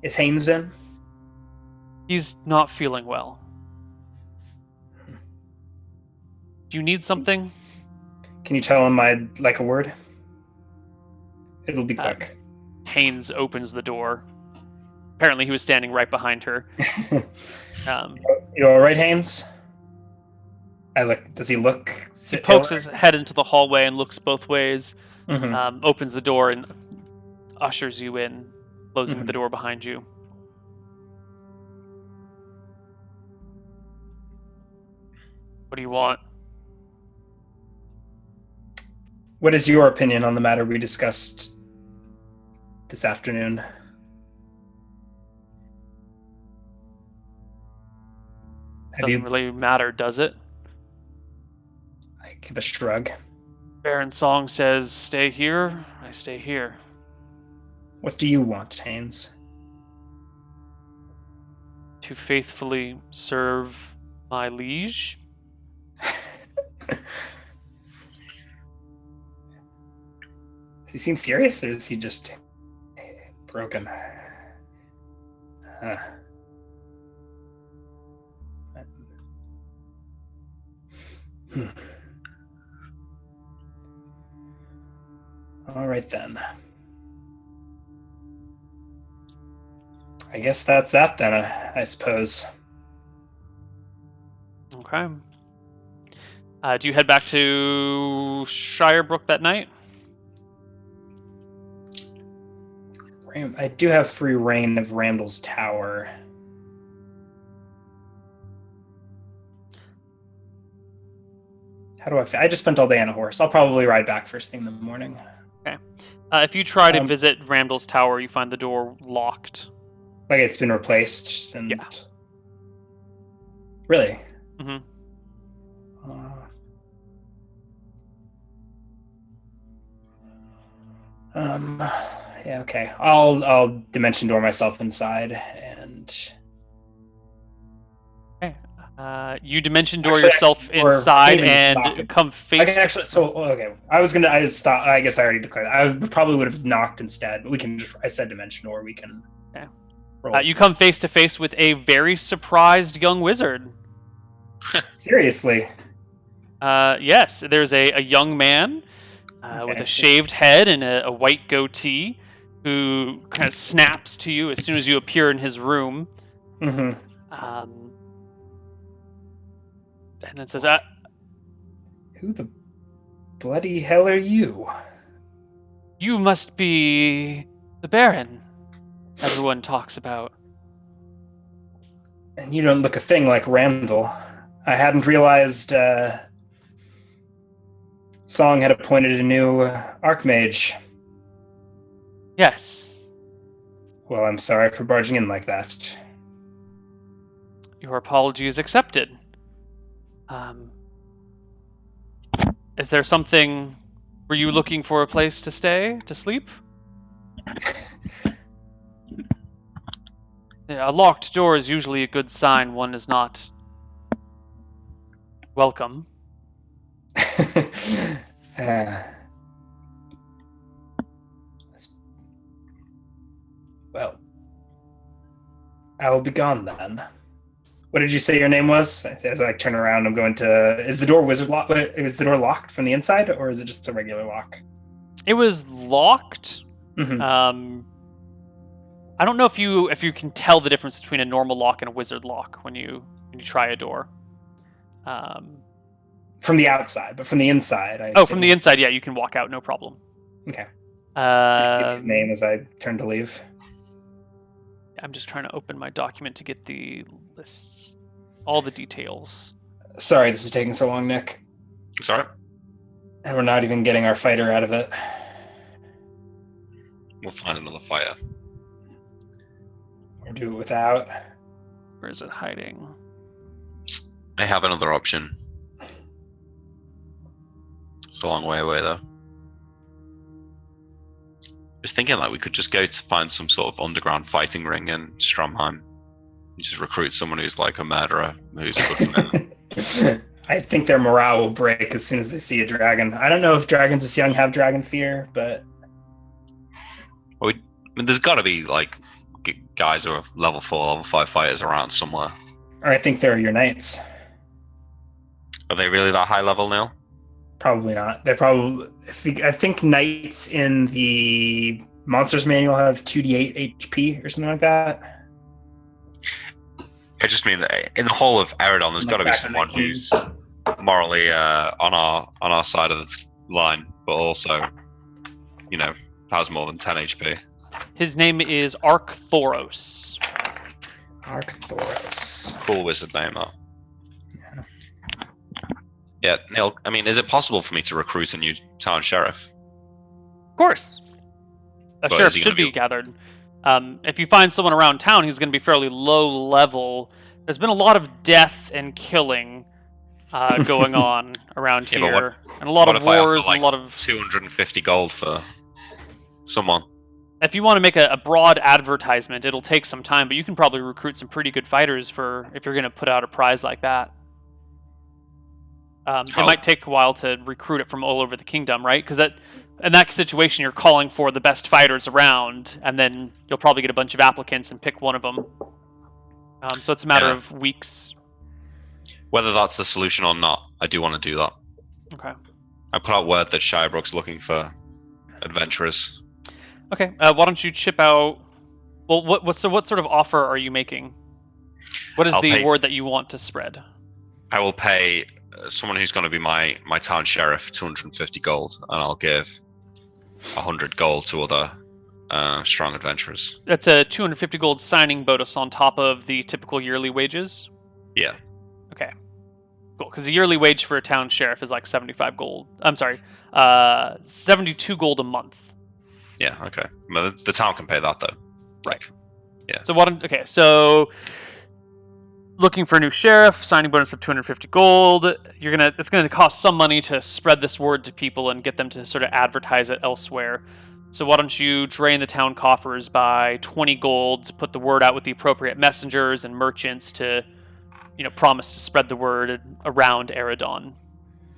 S3: Is Haynes in?
S1: He's not feeling well. Do you need something?
S3: Can you tell him I'd like a word? It'll be quick.
S1: Haynes opens the door. Apparently he was standing right behind her.
S3: You all right, Haynes? Does he look?
S1: He pokes his head into the hallway and looks both ways.
S3: Mm-hmm.
S1: Opens the door and ushers you in, closing the door behind you. What do you want?
S3: What is your opinion on the matter we discussed this afternoon?
S1: Doesn't really matter, does it?
S3: I give a shrug.
S1: Baron Song says, stay here, I stay here.
S3: What do you want, Haynes?
S1: To faithfully serve my liege.
S3: Does he seem serious, or is he just broken? All right, then. I guess that's that, then, I suppose.
S1: Okay. Do you head back to Shirebrook that night?
S3: I do have free reign of Randall's Tower. How do I just spent all day on a horse. I'll probably ride back first thing in the morning.
S1: Okay. If you try to visit Randall's Tower, you find the door locked.
S3: Like it's been replaced? And...
S1: Yeah.
S3: Really?
S1: Mm-hmm.
S3: Yeah, okay. I'll dimension door myself inside and...
S1: Okay. You dimension door yourself inside and come face
S3: okay. I stop. I guess I already declared that. I probably would have knocked instead, but we can I said dimension door. We can...
S1: Okay. You come face to face with a very surprised young wizard.
S3: Seriously?
S1: Yes, there's a young man with a shaved head and a white goatee who kind of snaps to you as soon as you appear in his room.
S3: Mm-hmm.
S1: And then says,
S3: who the bloody hell are you?
S1: You must be the Baron everyone talks about.
S3: And you don't look a thing like Randall. I hadn't realized Song had appointed a new Archmage.
S1: Yes.
S3: Well, I'm sorry for barging in like that.
S1: Your apology is accepted. Is there something... Were you looking for a place to stay, to sleep? Yeah, a locked door is usually a good sign one is not welcome.
S3: Well, I will be gone then. What did you say your name was? As I turn around, I'm going to... Is the door wizard locked? Is the door locked from the inside, or is it just a regular lock?
S1: It was locked.
S3: Mm-hmm.
S1: I don't know if you can tell the difference between a normal lock and a wizard lock when you try a door.
S3: From the outside, but from the inside,
S1: from the inside, yeah, you can walk out, no problem.
S3: Okay. His name as I turn to leave.
S1: I'm just trying to open my document to get the lists, all the details.
S3: Sorry, this is taking so long, Nick.
S2: Sorry.
S3: And we're not even getting our fighter out of it.
S2: We'll find another fighter.
S3: Or do it without.
S1: Where is it hiding?
S2: I have another option. It's a long way away, though. I was thinking like we could just go to find some sort of underground fighting ring in Stromheim. You just recruit someone who's like a murderer, who's a good
S3: I think their morale will break as soon as they see a dragon. I don't know if dragons this young have dragon fear, but
S2: Well, I mean, there's got to be like guys who are level 4, level 5 fighters around somewhere.
S3: or I think they're your knights.
S2: Are they really that high level, Neal?
S3: Probably not. They're probably. I think knights in the monsters manual have 2d8 HP or something like that.
S2: I just mean that in the whole of Eridon, there's got to be
S3: Back in
S2: someone
S3: 19.
S2: who's morally on our side of the line, but also, has more than 10 HP.
S1: His name is Arcthoros.
S3: Arcthoros.
S2: Cool wizard name, though. Yeah, Neal, I mean, is it possible for me to recruit a new town sheriff?
S1: Of course. A
S2: But
S1: sheriff
S2: is he
S1: should
S2: gonna
S1: be
S2: be-
S1: gathered. If you find someone around town, he's going to be fairly low level. There's been a lot of death and killing going on around
S2: Yeah, but
S1: here, and a lot
S2: what
S1: of
S2: if I offer,
S1: wars and
S2: like,
S1: a lot of.
S2: 250 gold for someone.
S1: If you want to make a broad advertisement, it'll take some time, but you can probably recruit some pretty good fighters for if you're going to put out a prize like that. It
S2: How-
S1: might take a while to recruit it from all over the kingdom, right? Because in that situation, you're calling for the best fighters around, and then you'll probably get a bunch of applicants and pick one of them. So it's a matter
S2: Yeah.
S1: of weeks.
S2: Whether that's the solution or not, I do want to do that.
S1: Okay.
S2: I put out word that Shirebrook's looking for adventurers.
S1: Okay. Why don't you chip out? Well, what sort of offer are you making? What is
S2: I'll
S1: the
S2: pay-
S1: word that you want to spread?
S2: I will pay someone who's going to be my town sheriff 250 gold, and I'll give 100 gold to other strong adventurers.
S1: That's a 250 gold signing bonus on top of the typical yearly wages.
S2: Yeah.
S1: Okay. Cool. Because the yearly wage for a town sheriff is like 75 gold. I'm sorry, 72 gold a month.
S2: Yeah, okay. Well, the town can pay that, though.
S1: Right.
S2: Yeah.
S1: So okay, so looking for a new sheriff, signing bonus of 250 gold. It's gonna cost some money to spread this word to people and get them to sort of advertise it elsewhere. So why don't you drain the town coffers by 20 gold to put the word out with the appropriate messengers and merchants to, promise to spread the word around Eridon.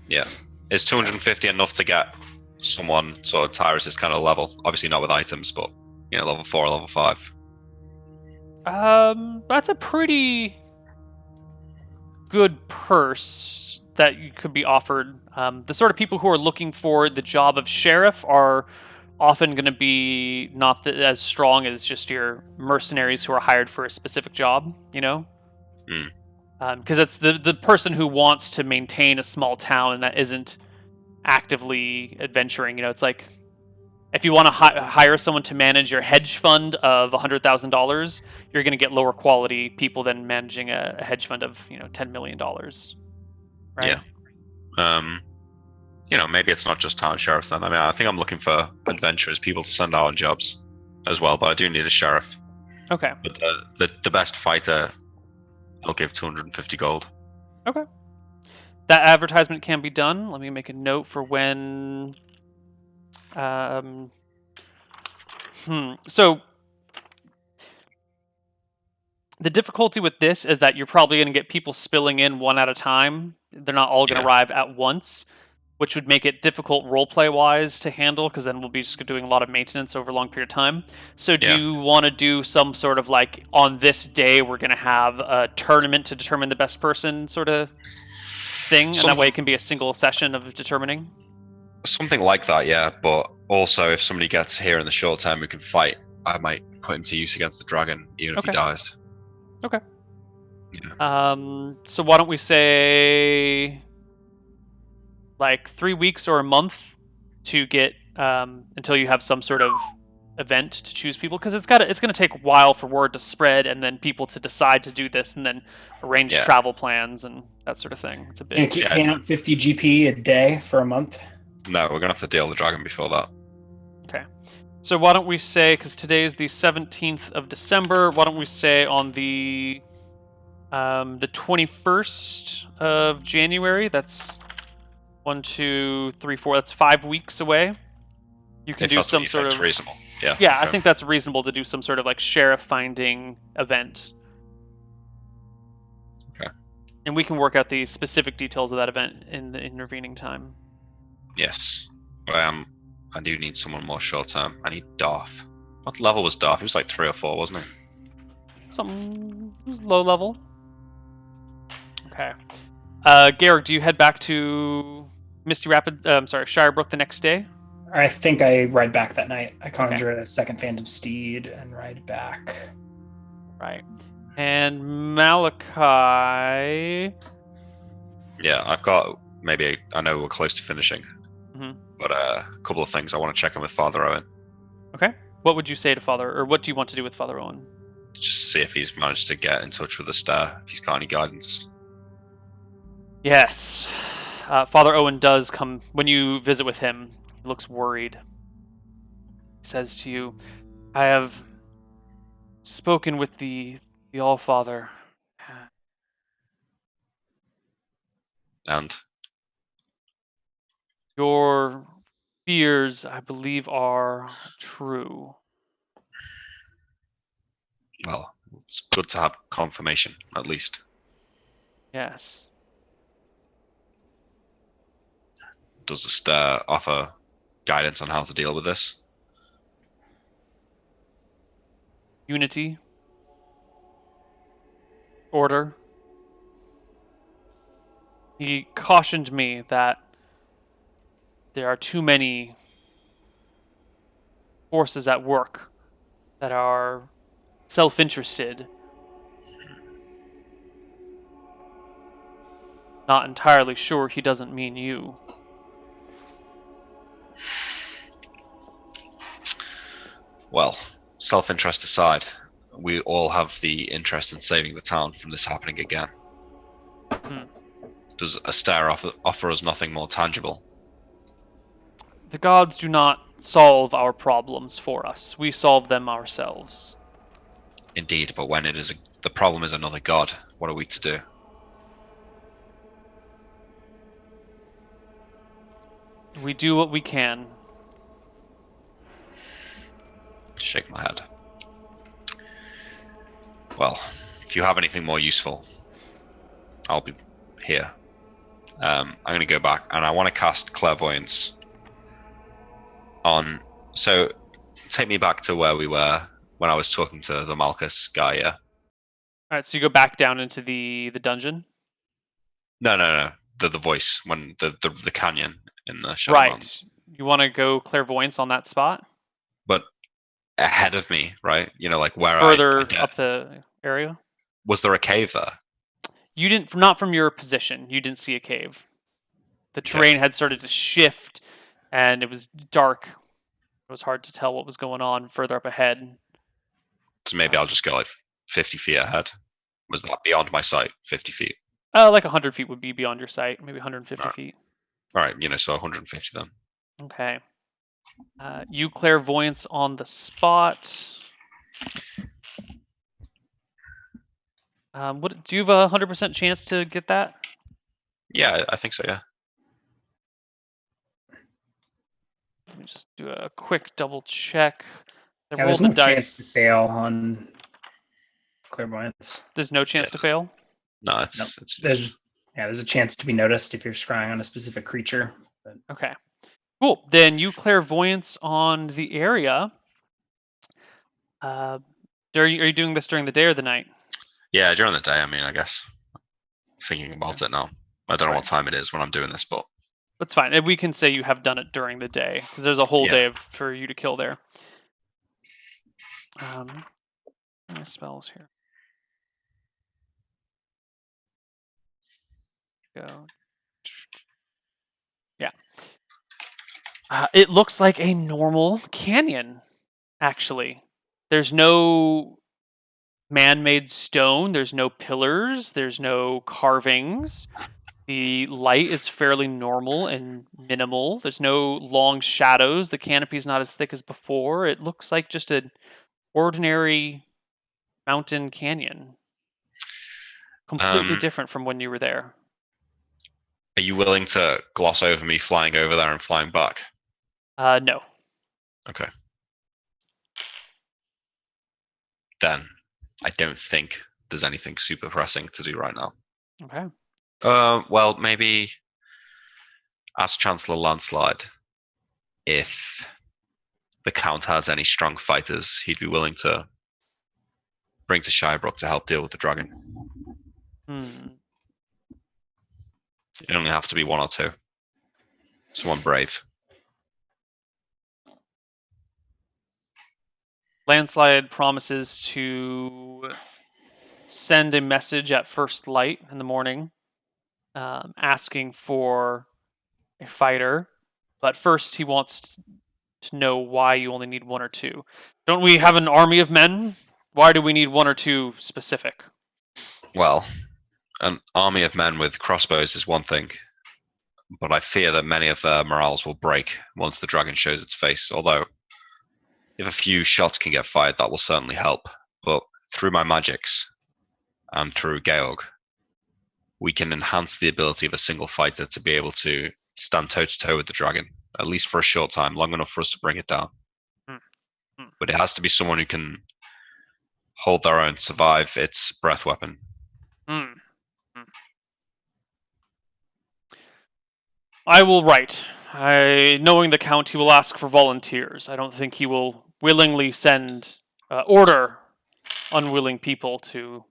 S2: Yeah. Is 250 enough to get someone sort of Tyrus's kind of level? Obviously not with items, but, level 4, level 5.
S1: That's a pretty good purse that you could be offered. The sort of people who are looking for the job of sheriff are often going to be not as strong as just your mercenaries who are hired for a specific job, because it's the person who wants to maintain a small town and that isn't actively adventuring. It's like if you want to hire someone to manage your hedge fund of $100,000, you're going to get lower quality people than managing a hedge fund of $10 million. Right?
S2: Yeah. Maybe it's not just town sheriffs then. I mean, I think I'm looking for adventurers, people to send out on jobs as well, but I do need a sheriff.
S1: Okay.
S2: But the best fighter, I'll give 250 gold.
S1: Okay. That advertisement can be done. Let me make a note for when. So the difficulty with this is that you're probably going to get people spilling in one at a time. They're not all going to arrive at once, which would make it difficult roleplay wise to handle, because then we'll be just doing a lot of maintenance over a long period of time. So do you want to do some sort of like, on this day we're going to have a tournament to determine the best person sort of thing, and that way it can be a single session of determining?
S2: Something like that, yeah. But also, if somebody gets here in the short term who can fight, I might put him to use against the dragon, even if he dies.
S1: Okay.
S2: Yeah.
S1: So why don't we say like 3 weeks or a month to get until you have some sort of event to choose people, because it's going to take a while for word to spread and then people to decide to do this and then arrange travel plans and that sort of thing. It's a bit.
S3: And keep paying out 50 GP a day for a month.
S2: No, we're gonna have to deal with the dragon before that.
S1: Okay. So why don't we say, because today is the 17th of December, why don't we say on the 21st of January? That's 1, 2, 3, 4. That's 5 weeks away. You can
S2: If
S1: do
S2: that's what
S1: some
S2: you
S1: sort
S2: think's
S1: of
S2: reasonable. Yeah.
S1: Yeah, I
S2: Okay.
S1: think that's reasonable to do some sort of like sheriff finding event.
S2: Okay.
S1: And we can work out the specific details of that event in the intervening time.
S2: Yes. But I do need someone more short term. I need Darth. What level was Darth? He was like 3 or 4, wasn't he?
S1: Something it was low level. Okay. Garrick, do you head back to Misty Rapid? Shirebrook the next day?
S3: I think I ride back that night. I conjure a second phantom steed and ride back.
S1: Right. And Malachi.
S2: Yeah, I've got maybe I know we're close to finishing,
S1: Mhm.
S2: but a couple of things I want to check in with Father Owen.
S1: Okay. What would you say to Father, or what do you want to do with Father Owen?
S2: Just see if he's managed to get in touch with the star. If he's got any guidance.
S1: Yes. Father Owen does come when you visit with him. He looks worried. He says to you, I have spoken with the All-Father.
S2: And
S1: Your fears, I believe, are true.
S2: well, it's good to have confirmation at least.
S1: Yes.
S2: Does the star offer guidance on how to deal with this?
S1: Unity. Order. He cautioned me that there are too many forces at work that are self-interested. Not entirely sure he doesn't mean you.
S2: Well, self-interest aside, we all have the interest in saving the town from this happening again. Does a star offer us nothing more tangible?
S1: The gods do not solve our problems for us. We solve them ourselves.
S2: Indeed, but when the problem is another god, what are we to do?
S1: We do what we can.
S2: Shake my head. Well, if you have anything more useful, I'll be here. I'm going to go back, and I want to cast Clairvoyance on. So, take me back to where we were when I was talking to the Malchus guy. Yeah.
S1: All right, so you go back down into the dungeon.
S2: No. The voice when the canyon in the Shadowlands.
S1: Right. You want to go clairvoyance on that spot?
S2: But ahead of me, right? You know, like where
S1: further up the area.
S2: Was there a cave there?
S1: You didn't, not from your position. You didn't see a cave. The terrain had started to shift, and it was dark. It was hard to tell what was going on further up ahead.
S2: So maybe I'll just go like 50 feet ahead. Was that beyond my sight? 50 feet.
S1: Like 100 feet would be beyond your sight. Maybe 150 feet.
S2: All right, so 150 then.
S1: Okay. You clairvoyance on the spot. What do you have a 100% chance to get that?
S2: Yeah, I think so. Yeah.
S1: Let me just do a quick double check.
S3: There's no chance to fail on clairvoyance.
S1: There's no chance to fail?
S2: No, it's
S3: there's a chance to be noticed if you're scrying on a specific creature. But...
S1: Okay. Cool. Then you clairvoyance on the area. Are you doing this during the day or the night?
S2: Yeah, during the day. I mean, I guess. Thinking about it now. I don't know what time it is when I'm doing this, but
S1: that's fine. We can say you have done it during the day because there's a whole day for you to kill there. My spells here. Go. Yeah. It looks like a normal canyon, actually. There's no man-made stone. There's no pillars. There's no carvings. The light is fairly normal and minimal. There's no long shadows. The canopy's not as thick as before. It looks like just an ordinary mountain canyon. Completely
S2: Um,
S1: different from when you were there.
S2: are you willing to gloss over me flying over there and flying back?
S1: No.
S2: Okay. Then I don't think there's anything super pressing to do right now.
S1: Okay.
S2: Well, maybe ask Chancellor Landslide if the Count has any strong fighters he'd be willing to bring to Shirebrook to help deal with the dragon. It only have to be one or two. Someone brave.
S1: Landslide promises to send a message at first light in the morning, asking for a fighter. But first, he wants to know why you only need one or two. Don't we have an army of men? Why do we need one or two specific?
S2: Well, an army of men with crossbows is one thing, but I fear that many of their morales will break once the dragon shows its face. Although, if a few shots can get fired, that will certainly help. But through my magics and through Georg, we can enhance the ability of a single fighter to be able to stand toe to toe with the dragon, at least for a short time, long enough for us to bring it down. But it has to be someone who can hold their own, survive its breath weapon.
S1: I will write. Knowing the Count, he will ask for volunteers. I don't think he will willingly send order unwilling people to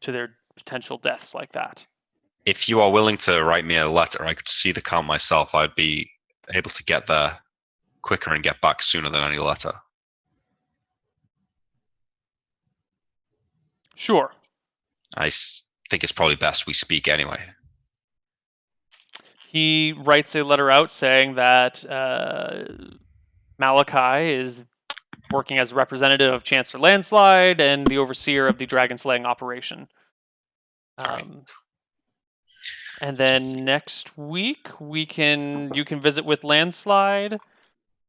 S1: their potential deaths like that.
S2: If you are willing to write me a letter, I could see the Count myself. I'd be able to get there quicker and get back sooner than any letter.
S1: Sure.
S2: I think it's probably best we speak anyway.
S1: He writes a letter out saying that Malachi is working as representative of Chancellor Landslide and the overseer of the dragon slaying operation. And then next week you can visit with Landslide.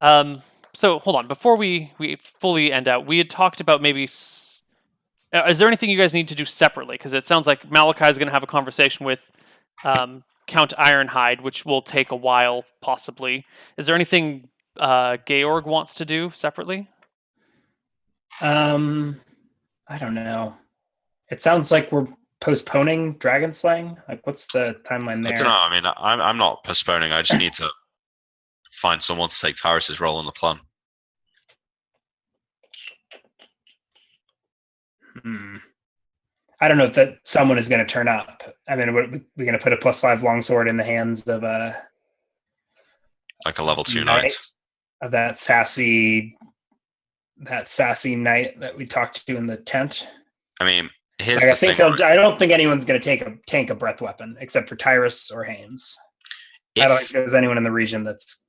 S1: So hold on, before we fully end out, we had talked about maybe. Is there anything you guys need to do separately? Because it sounds like Malachi is going to have a conversation with Count Ironhide, which will take a while, possibly. Is there anything Georg wants to do separately?
S3: I don't know. It sounds like we're postponing dragon slaying. Like, what's the timeline there?
S2: I don't know. I mean, I'm not postponing. I just need to find someone to take Tyrus's role in the plan.
S3: I don't know if that someone is going to turn up. I mean, we're going to put a +5 longsword in the hands of
S2: like a level 2 knight
S3: of that sassy knight that we talked to in the tent.
S2: I mean, here's
S3: like,
S2: the thing.
S3: I don't think anyone's going to tank a breath weapon except for Tyrus or Haynes. I don't think there's anyone in the region that's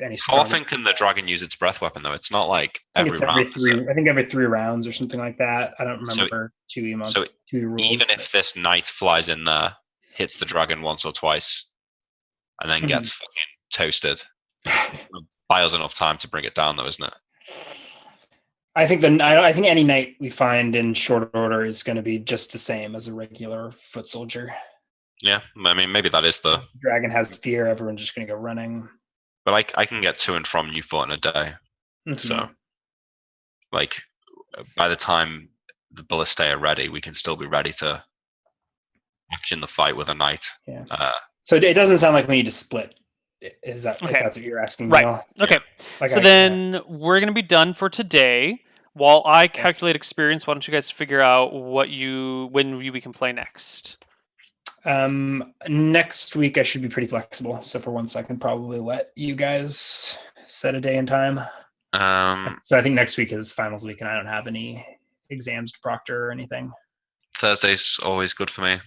S3: any stronger.
S2: How often can the dragon use its breath weapon, though? It's not like every round.
S3: I think every 3 rounds or something like that. I don't remember two rules.
S2: Even if this knight flies in there, hits the dragon once or twice, and then gets fucking toasted, buys enough time to bring it down, though, isn't it?
S3: I think any knight we find in short order is going to be just the same as a regular foot soldier.
S2: Yeah, I mean, maybe that is the
S3: dragon has fear. Everyone's just going to go running.
S2: But I can get to and from Newport in a day. So, like, by the time the ballistae are ready, we can still be ready to action the fight with a knight.
S3: Yeah. So it doesn't sound like we need to split. Is that okay? If that's what you're asking,
S1: right?
S3: Neal?
S1: Okay. Yeah. So then we're going to be done for today. While I calculate experience, why don't you guys figure out when we can play next?
S3: Next week I should be pretty flexible. So for once I can probably let you guys set a day and time. So I think next week is finals week and I don't have any exams to proctor or anything.
S2: Thursday's always good for me.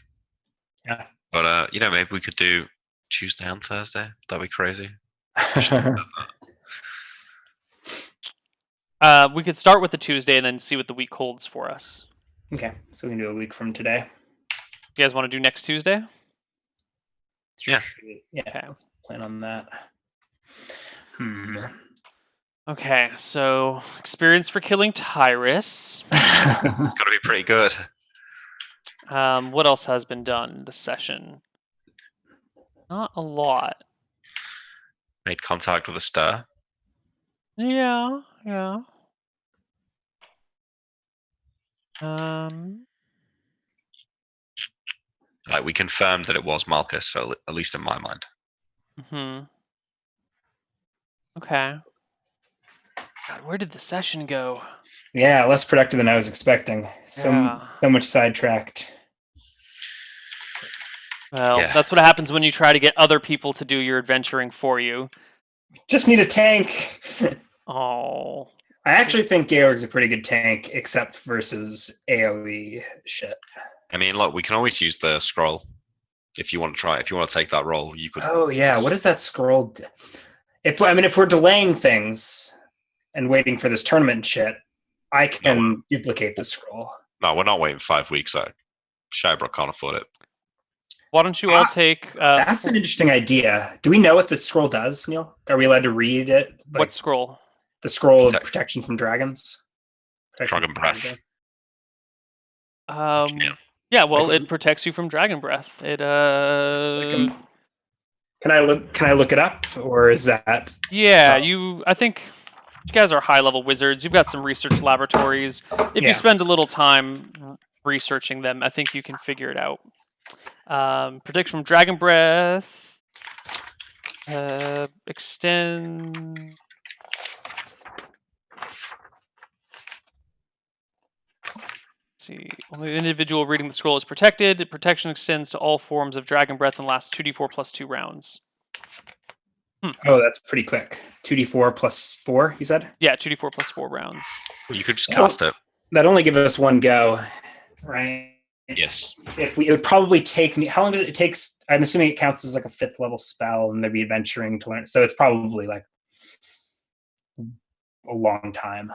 S3: Yeah.
S2: But maybe we could do Tuesday and Thursday. That'd be crazy.
S1: We could start with the Tuesday and then see what the week holds for us.
S3: Okay. So we can do a week from today.
S1: You guys want to do next Tuesday?
S2: Yeah.
S3: Yeah,
S1: Okay.
S3: let's plan on that.
S1: Okay, so experience for killing Tyrus.
S2: It's got to be pretty good.
S1: What else has been done this session? Not a lot.
S2: Made contact with a star.
S1: Yeah. Um,
S2: Like, we confirmed that it was Malchus, so at least in my mind.
S1: Okay. God, where did the session go?
S3: Yeah, less productive than I was expecting. So much sidetracked.
S1: Well,
S2: Yeah.
S1: that's what happens when you try to get other people to do your adventuring for you.
S3: Just need a tank.
S1: Oh.
S3: I actually think Georg's a pretty good tank, except versus AoE shit.
S2: I mean, look, we can always use the scroll if you want to try. If you want to take that role, you could.
S3: Oh yeah, what is that scroll? If we're delaying things and waiting for this tournament shit, I can duplicate the scroll.
S2: No, we're not waiting 5 weeks. Shirebrook can't afford it.
S1: Why don't you all take...
S3: that's an interesting idea. Do we know what the scroll does, Neal? Are we allowed to read it? Like,
S1: what scroll?
S3: The scroll of protection from dragons?
S2: Dragon breath.
S1: Yeah, well, it protects you from dragon breath. It
S3: Can I look it up, or is that?
S1: Yeah, I think you guys are high-level wizards. You've got some research laboratories. If you spend a little time researching them, I think you can figure it out. Protect from dragon breath. Extend. See, only the individual reading the scroll is protected. Protection extends to all forms of dragon breath and lasts 2d4 plus 2 rounds.
S3: Oh, that's pretty quick. 2d4 plus 4, you said?
S1: Yeah, 2d4 plus 4 rounds.
S2: You could just cast it.
S3: That'd only give us one go, right?
S2: Yes.
S3: It would probably take me. How long does it take? I'm assuming it counts as like a 5th level spell, and there'd be adventuring to learn. So it's probably like a long time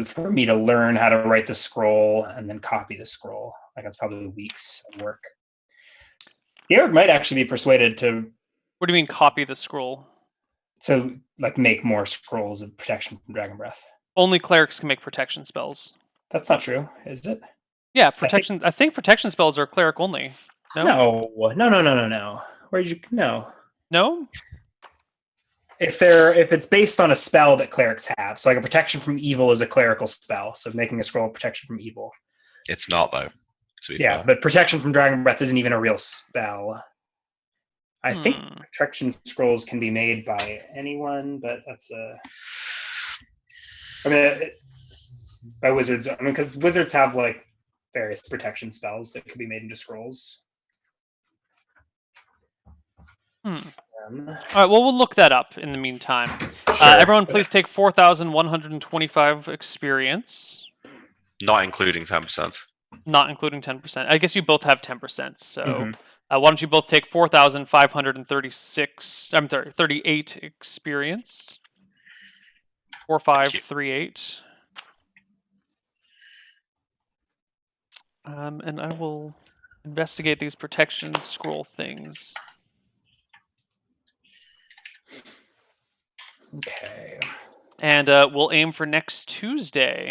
S3: for me to learn how to write the scroll and then copy the scroll. Like that's probably weeks of work. Georg might actually be persuaded to.
S1: What do you mean, copy the scroll?
S3: So, like, make more scrolls of protection from dragon breath.
S1: Only clerics can make protection spells.
S3: That's not true, is it?
S1: Yeah, protection. I think protection spells are cleric only.
S3: No. Where did you no?
S1: No.
S3: If it's based on a spell that clerics have, so like a protection from evil is a clerical spell. So making a scroll of protection from evil.
S2: It's not though.
S3: Yeah, but protection from dragon breath isn't even a real spell. I think protection scrolls can be made by anyone, but that's by wizards. I mean, because wizards have like various protection spells that could be made into scrolls.
S1: All right. Well, we'll look that up in the meantime.
S3: Sure.
S1: Everyone, please take 4,125 experience.
S2: Not including 10%.
S1: Not including 10%. I guess you both have 10%. So. Why don't you both take 4,536? I'm sorry, 38 experience. 4,538. And I will investigate these protection scroll things.
S3: Okay.
S1: And we'll aim for next Tuesday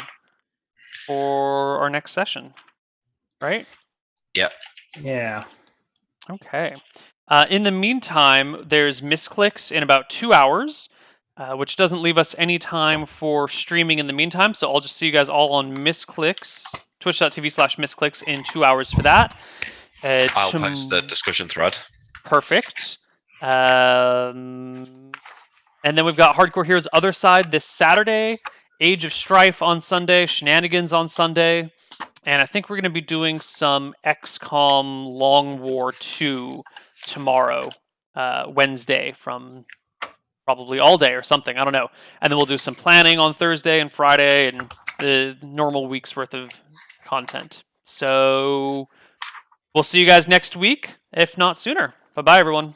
S1: for our next session. Right?
S2: Yep.
S3: Yeah.
S1: Okay. In the meantime, there's misclicks in about 2 hours, which doesn't leave us any time for streaming in the meantime. So I'll just see you guys all on misclicks, twitch.tv/misclicks in 2 hours for that.
S2: I'll post the discussion thread.
S1: Perfect. And then we've got Hardcore Heroes Other Side this Saturday, Age of Strife on Sunday, Shenanigans on Sunday. And I think we're going to be doing some XCOM Long War 2 tomorrow, Wednesday, from probably all day or something. I don't know. And then we'll do some planning on Thursday and Friday and the normal week's worth of content. So we'll see you guys next week, if not sooner. Bye-bye, everyone.